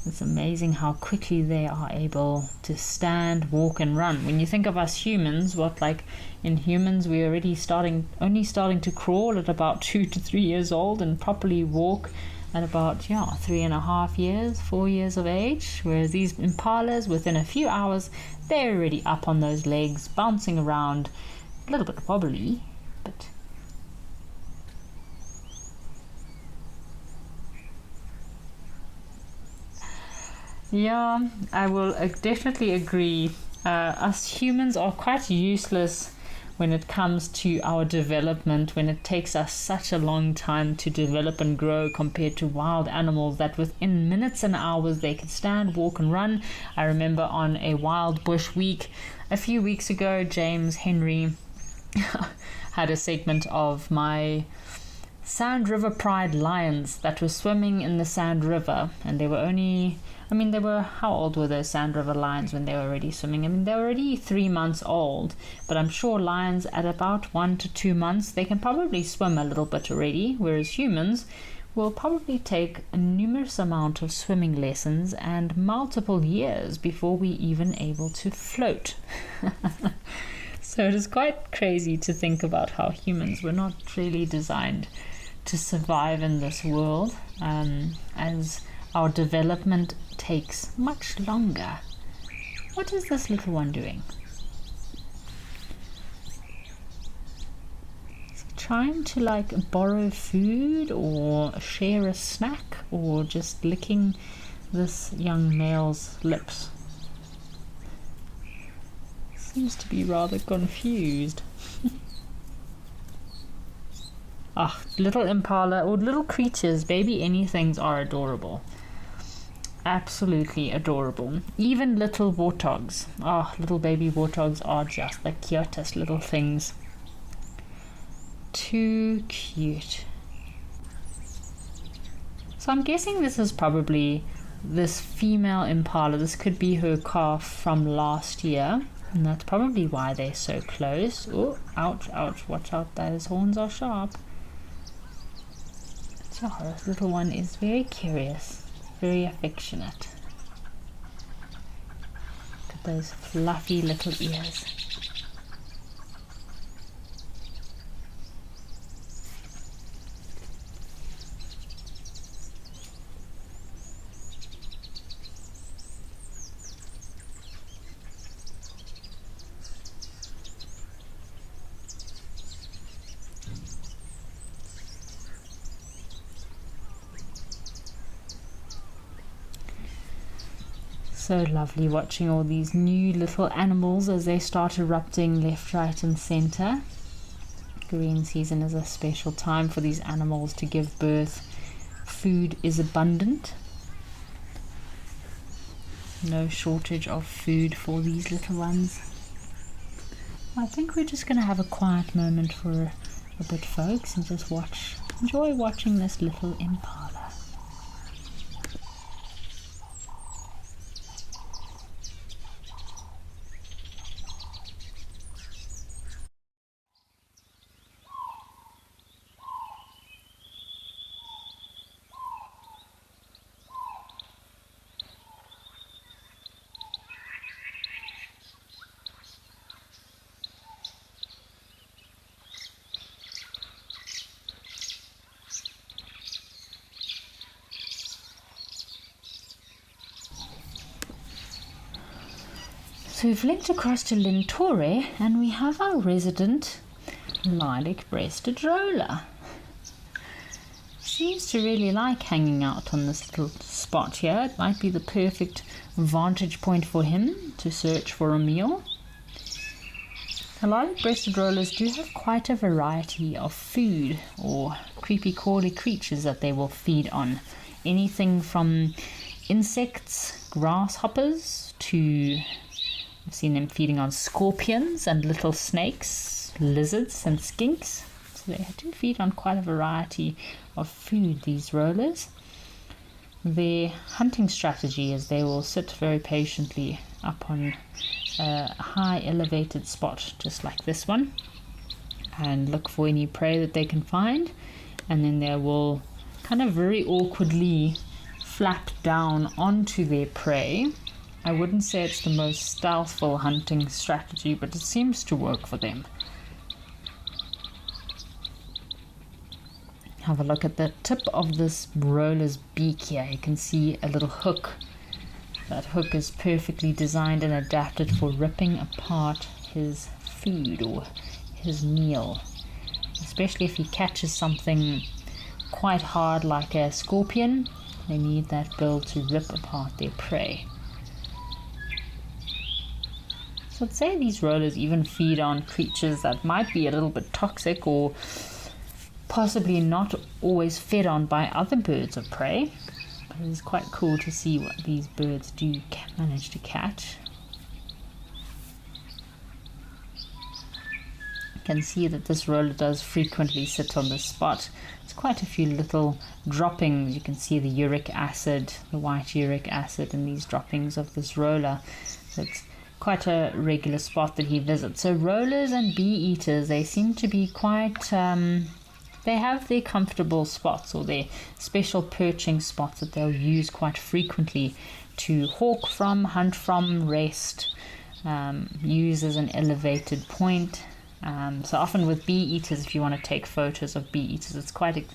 it's amazing how quickly they are able to stand, walk and run. When you think of us humans, in humans we're already only starting to crawl at about 2 to 3 years old and properly walk at about 3.5 years, 4 years of age. Whereas these impalas, within a few hours, they're already up on those legs, bouncing around, a little bit wobbly, but yeah, I will definitely agree. Us humans are quite useless when it comes to our development, when it takes us such a long time to develop and grow compared to wild animals that within minutes and hours they can stand, walk and run. I remember on a wild bush week a few weeks ago, James Henry had a segment of my Sand River Pride lions that were swimming in the Sand River, and they were how old were those Sand River lions when they were already swimming? They were already 3 months old, but I'm sure lions at about 1 to 2 months, they can probably swim a little bit already, whereas humans will probably take a numerous amount of swimming lessons and multiple years before we're even able to float. So it is quite crazy to think about how humans were not really designed to survive in this world, as our development takes much longer. What is this little one doing? Is he trying to like borrow food or share a snack, or just licking this young male's lips? Seems to be rather confused. Ah, little impala, or little creatures, baby anythings are adorable. Absolutely adorable. Even little warthogs. Oh, little baby warthogs are just the cutest little things. Too cute. So I'm guessing this is probably this female impala. This could be her calf from last year, and that's probably why they're so close. Oh, ouch, ouch, watch out, those horns are sharp. So this little one is very curious, very affectionate. Look at those fluffy little ears. So lovely watching all these new little animals as they start erupting left, right and centre. Green season is a special time for these animals to give birth. Food is abundant. No shortage of food for these little ones. I think we're just going to have a quiet moment for a bit, folks, and just enjoy watching this little impala. So we've linked across to Lintore, and we have our resident lilac-breasted roller. Seems to really like hanging out on this little spot here. It might be the perfect vantage point for him to search for a meal. The lilac-breasted rollers do have quite a variety of food or creepy crawly creatures that they will feed on. Anything from insects, grasshoppers, to I've seen them feeding on scorpions and little snakes, lizards and skinks. So they do feed on quite a variety of food, these rollers. Their hunting strategy is they will sit very patiently up on a high elevated spot, just like this one, and look for any prey that they can find, and then they will kind of very awkwardly flap down onto their prey. I wouldn't say it's the most stealthful hunting strategy, but it seems to work for them. Have a look at the tip of this roller's beak here. You can see a little hook. That hook is perfectly designed and adapted for ripping apart his food or his meal. Especially if he catches something quite hard like a scorpion, they need that bill to rip apart their prey. So I'd say these rollers even feed on creatures that might be a little bit toxic or possibly not always fed on by other birds of prey. But it is quite cool to see what these birds do manage to catch. You can see that this roller does frequently sit on this spot. There's quite a few little droppings. You can see the uric acid, the white uric acid in these droppings of this roller. So it's quite a regular spot that he visits. So rollers and bee eaters, they seem to be quite they have their comfortable spots or their special perching spots that they'll use quite frequently to hawk from, hunt from, rest, use as an elevated point. So often with bee eaters, if you want to take photos of bee eaters, it's quite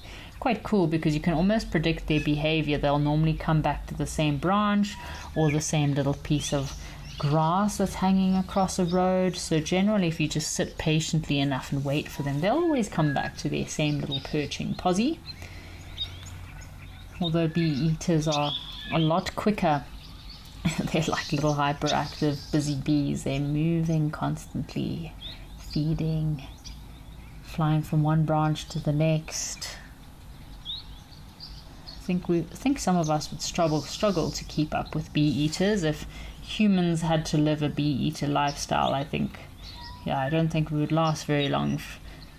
cool because you can almost predict their behavior. They'll normally come back to the same branch or the same little piece of grass that's hanging across a road. So generally, if you just sit patiently enough and wait for them, they'll always come back to their same little perching posse. Although bee eaters are a lot quicker, they're like little hyperactive busy bees. They're moving constantly, feeding, flying from one branch to the next. I think some of us would struggle to keep up with bee eaters. If humans had to live a bee eater lifestyle, I don't think we would last very long,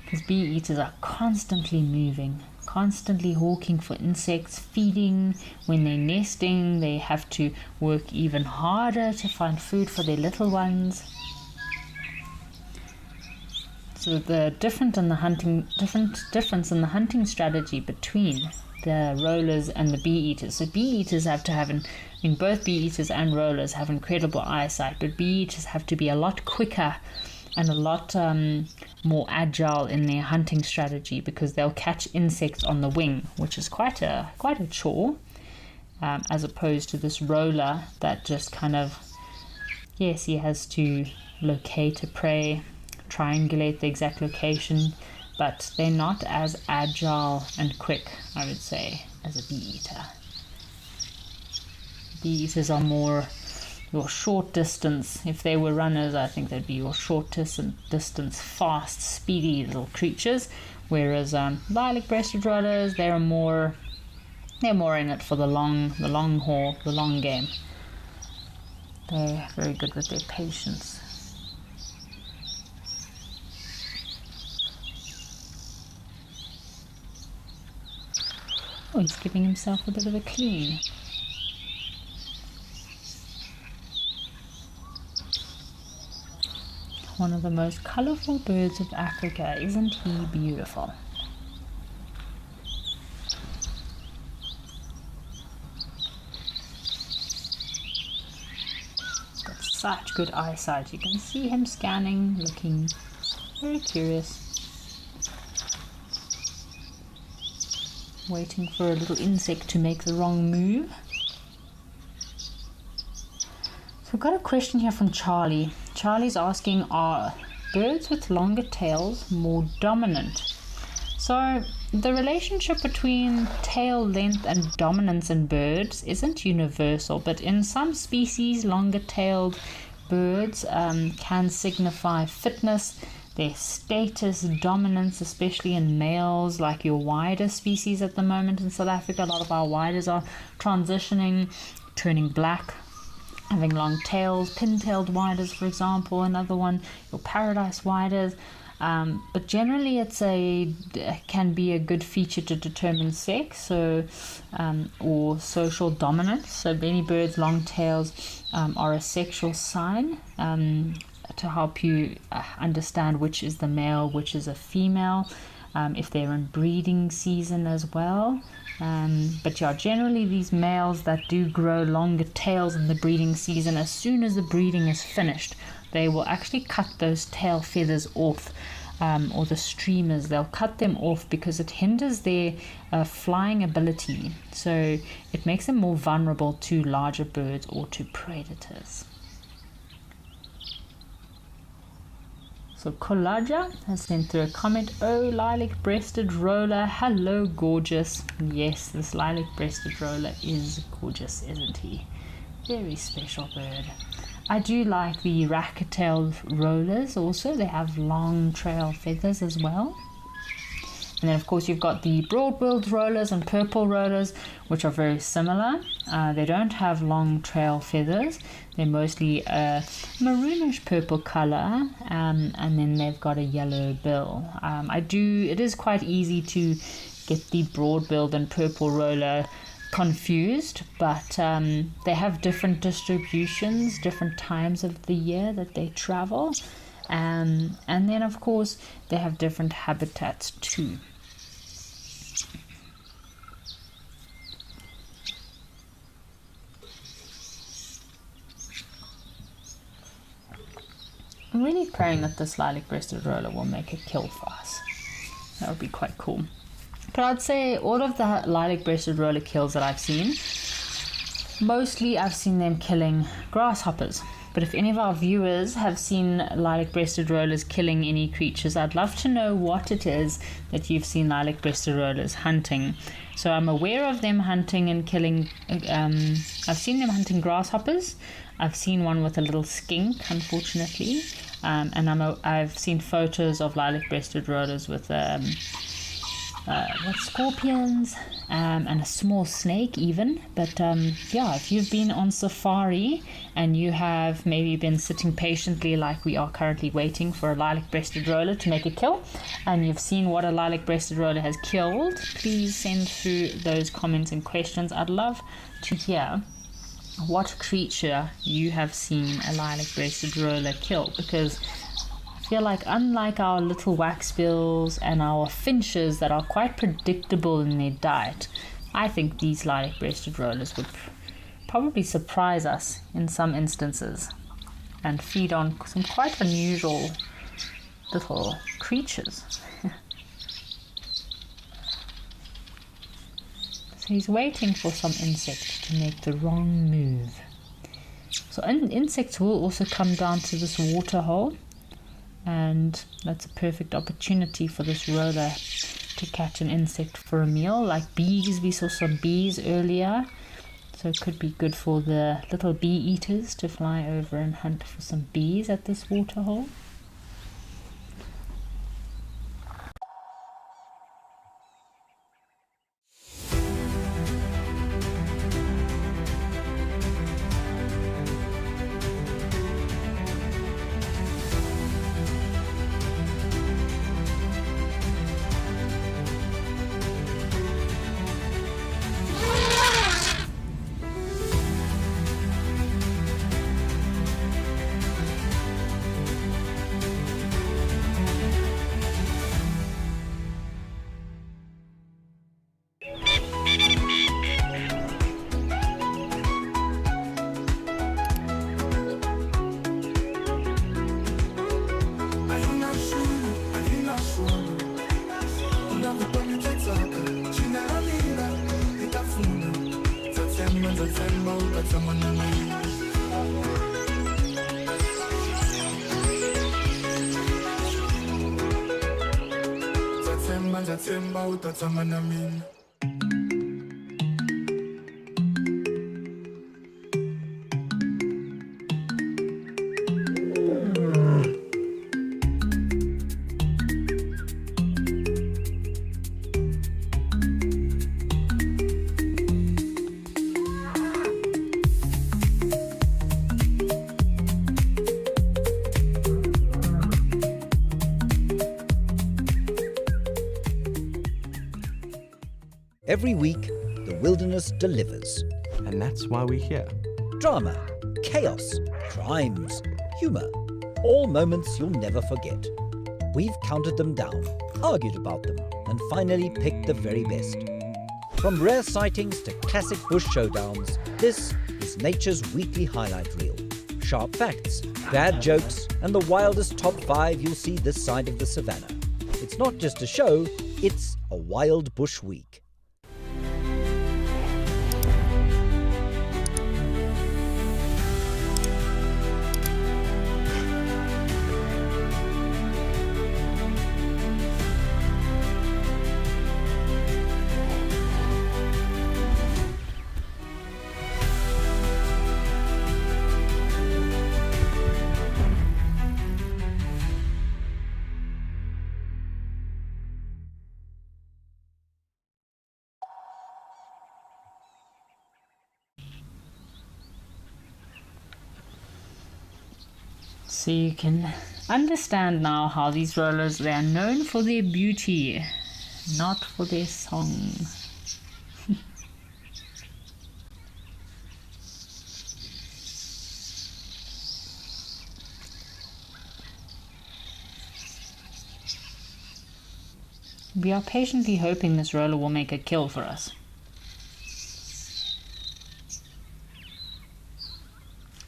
because bee eaters are constantly moving, constantly hawking for insects, feeding. When they're nesting, they have to work even harder to find food for their little ones. So the difference in the hunting strategy between the rollers and the bee eaters. So bee eaters have to have, both bee eaters and rollers have incredible eyesight, but bee eaters have to be a lot quicker and a lot more agile in their hunting strategy, because they'll catch insects on the wing, which is quite a chore, as opposed to this roller that just kind of, yes, he has to locate a prey, triangulate the exact location, but they're not as agile and quick, I would say, as a bee eater. Bee eaters are more your short distance. If they were runners, I think they'd be your short distance, fast, speedy little creatures, whereas lilac-breasted rollers, they're more in it for the long haul, the long game. They're very good with their patience. Oh, he's giving himself a bit of a clean. One of the most colourful birds of Africa, isn't he beautiful? He's got such good eyesight. You can see him scanning, looking very curious. Waiting for a little insect to make the wrong move. So we've got a question here from Charlie. Charlie's asking, are birds with longer tails more dominant? So the relationship between tail length and dominance in birds isn't universal, but in some species, longer-tailed birds can signify fitness, their status, dominance, especially in males, like your wider species at the moment in South Africa. A lot of our widers are transitioning, turning black, having long tails, pin-tailed widers, for example, another one, your paradise widers. But generally can be a good feature to determine sex, or social dominance. So many birds' long tails are a sexual sign, to help you understand which is the male, which is a female, if they're in breeding season as well. But yeah, generally these males that do grow longer tails in the breeding season, as soon as the breeding is finished, they will actually cut those tail feathers off, or the streamers. They'll cut them off because it hinders their flying ability. So it makes them more vulnerable to larger birds or to predators. So Kolaja has sent through a comment. Oh, lilac-breasted roller, hello gorgeous. Yes, this lilac-breasted roller is gorgeous, isn't he? Very special bird. I do like the racket-tailed rollers also. They have long trail feathers as well. And then of course you've got the broad-billed rollers and purple rollers, which are very similar. They don't have long trail feathers. They're mostly a maroonish purple color, and then they've got a yellow bill. It is quite easy to get the broad-billed and purple roller confused, but they have different distributions, different times of the year that they travel, and then of course they have different habitats too. I'm really praying that this lilac-breasted roller will make a kill for us. That would be quite cool. But I'd say all of the lilac-breasted roller kills that I've seen, mostly I've seen them killing grasshoppers. But if any of our viewers have seen lilac-breasted rollers killing any creatures, I'd love to know what it is that you've seen lilac-breasted rollers hunting. So I'm aware of them hunting and killing, I've seen them hunting grasshoppers. I've seen one with a little skink, unfortunately. And I've seen photos of lilac-breasted rollers with scorpions and a small snake even. But yeah, if you've been on safari and you have maybe been sitting patiently like we are currently waiting for a lilac-breasted roller to make a kill, and you've seen what a lilac-breasted roller has killed, please send through those comments and questions. I'd love to hear what creature you have seen a lilac-breasted roller kill, because I feel like unlike our little waxbills and our finches that are quite predictable in their diet, I think these lilac-breasted rollers would probably surprise us in some instances and feed on some quite unusual little creatures. So he's waiting for some insect to make the wrong move. So insects will also come down to this water hole, and that's a perfect opportunity for this roller to catch an insect for a meal, like bees. We saw some bees earlier, so it could be good for the little bee eaters to fly over and hunt for some bees at this water hole. Every week, the wilderness delivers. And that's why we're here. Drama, chaos, crimes, humour. All moments you'll never forget. We've counted them down, argued about them, and finally picked the very best. From rare sightings to classic bush showdowns, this is nature's weekly highlight reel. Sharp facts, bad jokes, and the wildest top 5 you'll see this side of the savannah. It's not just a show, it's a wild bush week. So you can understand now how these rollers, they are known for their beauty, not for their song. We are patiently hoping this roller will make a kill for us.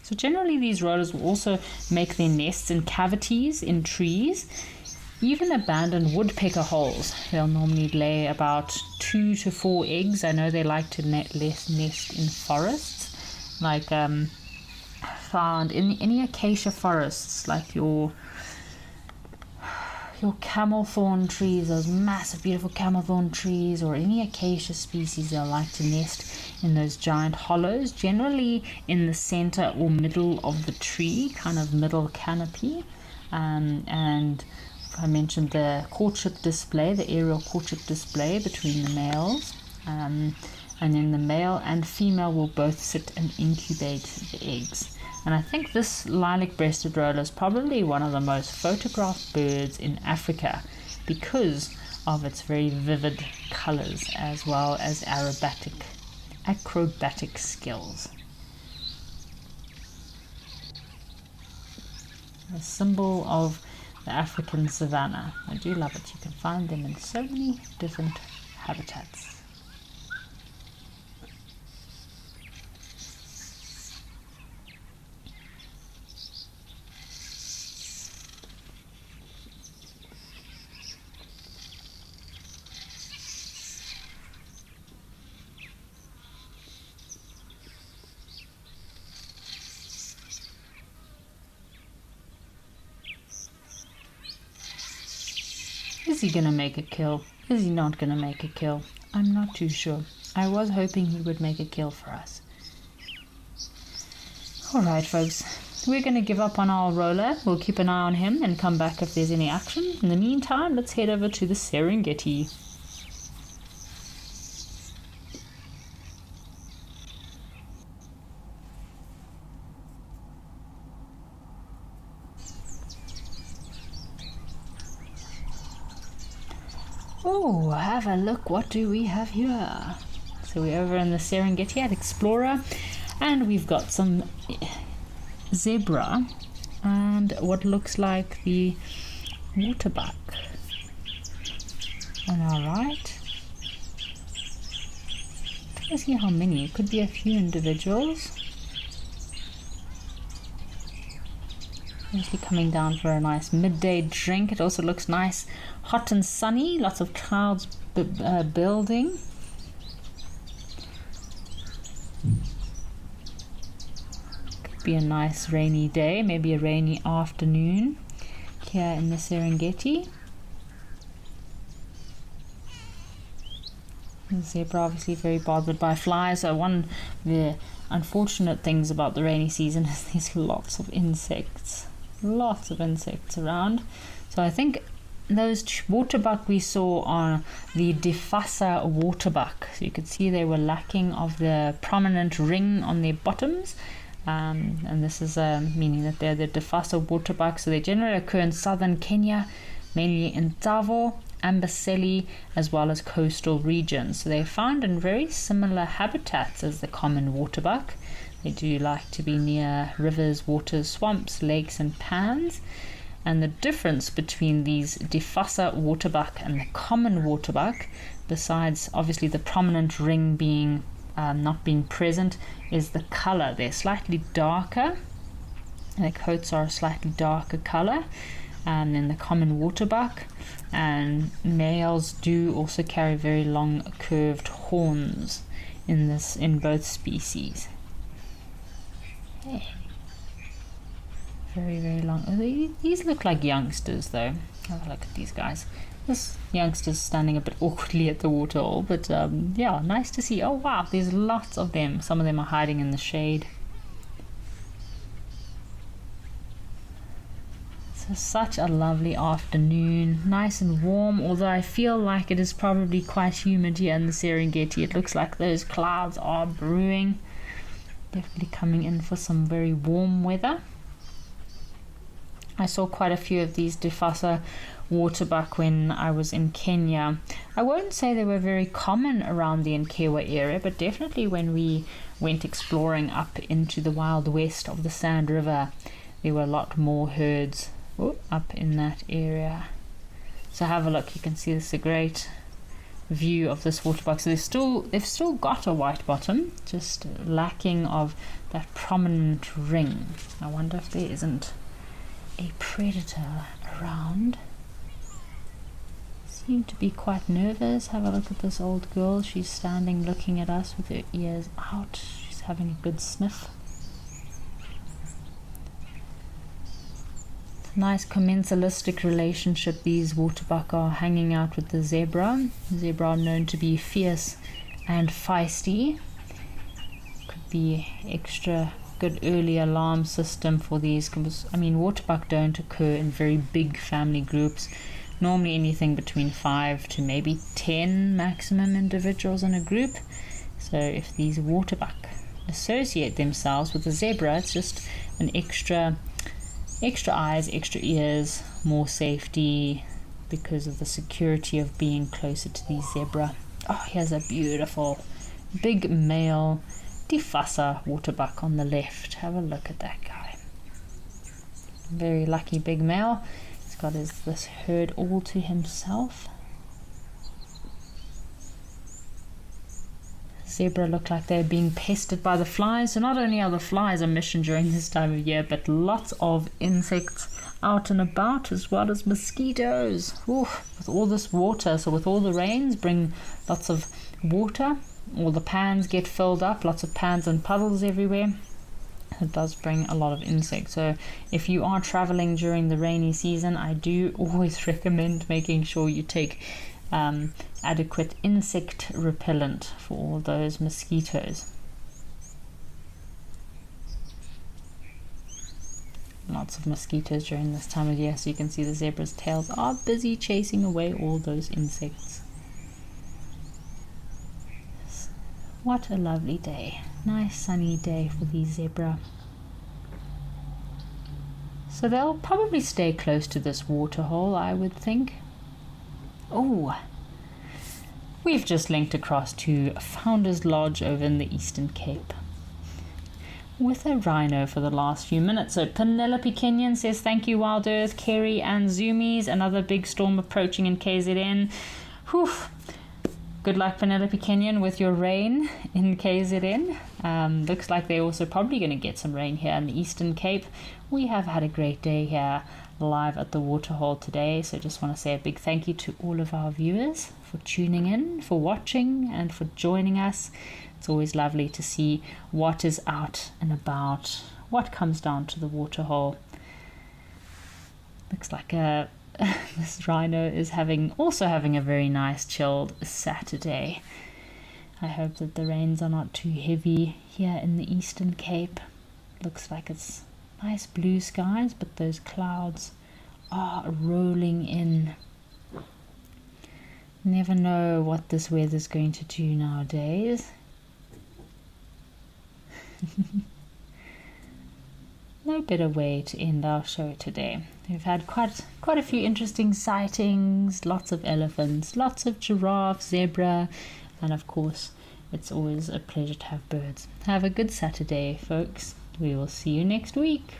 So generally these rollers will also make their nests in cavities in trees, even abandoned woodpecker holes. They'll normally lay about 2 to 4 eggs. I know they like to nest in forests, like found in any acacia forests, like your camel thorn trees, those massive beautiful camel thorn trees, or any acacia species. They'll like to nest in those giant hollows, generally in the center or middle of the tree, kind of middle canopy. And I mentioned the courtship display, the aerial courtship display between the males, and then the male and female will both sit and incubate the eggs. And I think this lilac-breasted roller is probably one of the most photographed birds in Africa because of its very vivid colors as well as acrobatic skills. A symbol of the African savanna. I do love it. You can find them in so many different habitats. Is he gonna make a kill? Is he not gonna make a kill? I'm not too sure. I was hoping he would make a kill for us. Alright folks, we're gonna give up on our roller. We'll keep an eye on him and come back if there's any action. In the meantime, let's head over to the Serengeti. Oh, have a look, what do we have here? So we're over in the Serengeti at Explorer, and we've got some zebra and what looks like the waterbuck on our right. I don't see how many, it could be a few individuals. Obviously coming down for a nice midday drink. It also looks nice, hot and sunny, lots of clouds building. Could be a nice rainy day, maybe a rainy afternoon here in the Serengeti. The zebra obviously very bothered by flies. So one of the unfortunate things about the rainy season is there's lots of insects around. So I think those waterbuck we saw are the Defasa waterbuck. So you could see they were lacking of the prominent ring on their bottoms, and this is meaning that they're the Defasa waterbuck. So they generally occur in southern Kenya, mainly in Tsavo, Amboseli, as well as coastal regions. So they're found in very similar habitats as the common waterbuck. They do like to be near rivers, waters, swamps, lakes and pans. And the difference between these Defasa waterbuck and the common waterbuck, besides obviously the prominent ring being not being present, is the color. They're slightly darker. Their coats are a slightly darker color than the common waterbuck. And males do also carry very long curved horns in both species. Yeah. Very, very long. Oh, these look like youngsters though. Have a look at these guys. This youngster's standing a bit awkwardly at the waterhole, but yeah, nice to see. Oh wow, there's lots of them. Some of them are hiding in the shade. So such a lovely afternoon, nice and warm, although I feel like it is probably quite humid here in the Serengeti. It looks like those clouds are brewing. Definitely coming in for some very warm weather. I saw quite a few of these Defasa waterbuck when I was in Kenya. I won't say they were very common around the Nkewa area, but definitely when we went exploring up into the wild west of the Sand River, there were a lot more herds up in that area. So have a look, you can see this is a great view of this waterbuck. So they've still got a white bottom, just lacking of that prominent ring. I wonder if there isn't a predator around. Seem to be quite nervous. Have a look at this old girl. She's standing looking at us with her ears out. She's having a good sniff. Nice commensalistic relationship these waterbuck are hanging out with the zebra. Zebra are known to be fierce and feisty. Could be extra good early alarm system for these, because I mean waterbuck don't occur in very big family groups. Normally anything between 5 to maybe 10 maximum individuals in a group. So if these waterbuck associate themselves with the zebra, it's just an extra eyes, extra ears, more safety because of the security of being closer to the zebra. Oh, here's a beautiful big male Defusser waterbuck on the left. Have a look at that guy. Very lucky big male. He's got this herd all to himself. Zebra look like they're being pestered by the flies. So not only are the flies a mission during this time of year, but lots of insects out and about, as well as mosquitoes. Ooh, with all this water, so with all the rains bring lots of water. All the pans get filled up, lots of pans and puddles everywhere. It does bring a lot of insects. So if you are traveling during the rainy season, I do always recommend making sure you take adequate insect repellent for all those mosquitoes. Lots of mosquitoes during this time of year, so you can see the zebra's tails are busy chasing away all those insects. What a lovely day. Nice sunny day for the zebra. So they'll probably stay close to this waterhole, I would think. Oh, we've just linked across to Founder's Lodge over in the Eastern Cape with a rhino for the last few minutes. So Penelope Kenyon says, thank you, Wild Earth, Kerry and Zoomies. Another big storm approaching in KZN. Whew. Good luck, Penelope Kenyon, with your rain in KZN. Looks like they're also probably going to get some rain here in the Eastern Cape. We have had a great day here live at the waterhole today, so just want to say a big thank you to all of our viewers for tuning in, for watching, and for joining us. It's always lovely to see what is out and about, what comes down to the waterhole. Looks like this rhino is also having a very nice chilled Saturday. I hope that the rains are not too heavy here in the Eastern Cape. Looks like it's nice blue skies, but those clouds are rolling in. Never know what this weather's going to do nowadays. No better way to end our show today. We've had quite a few interesting sightings, lots of elephants, lots of giraffe, zebra, and of course it's always a pleasure to have birds. Have a good Saturday, folks. We will see you next week.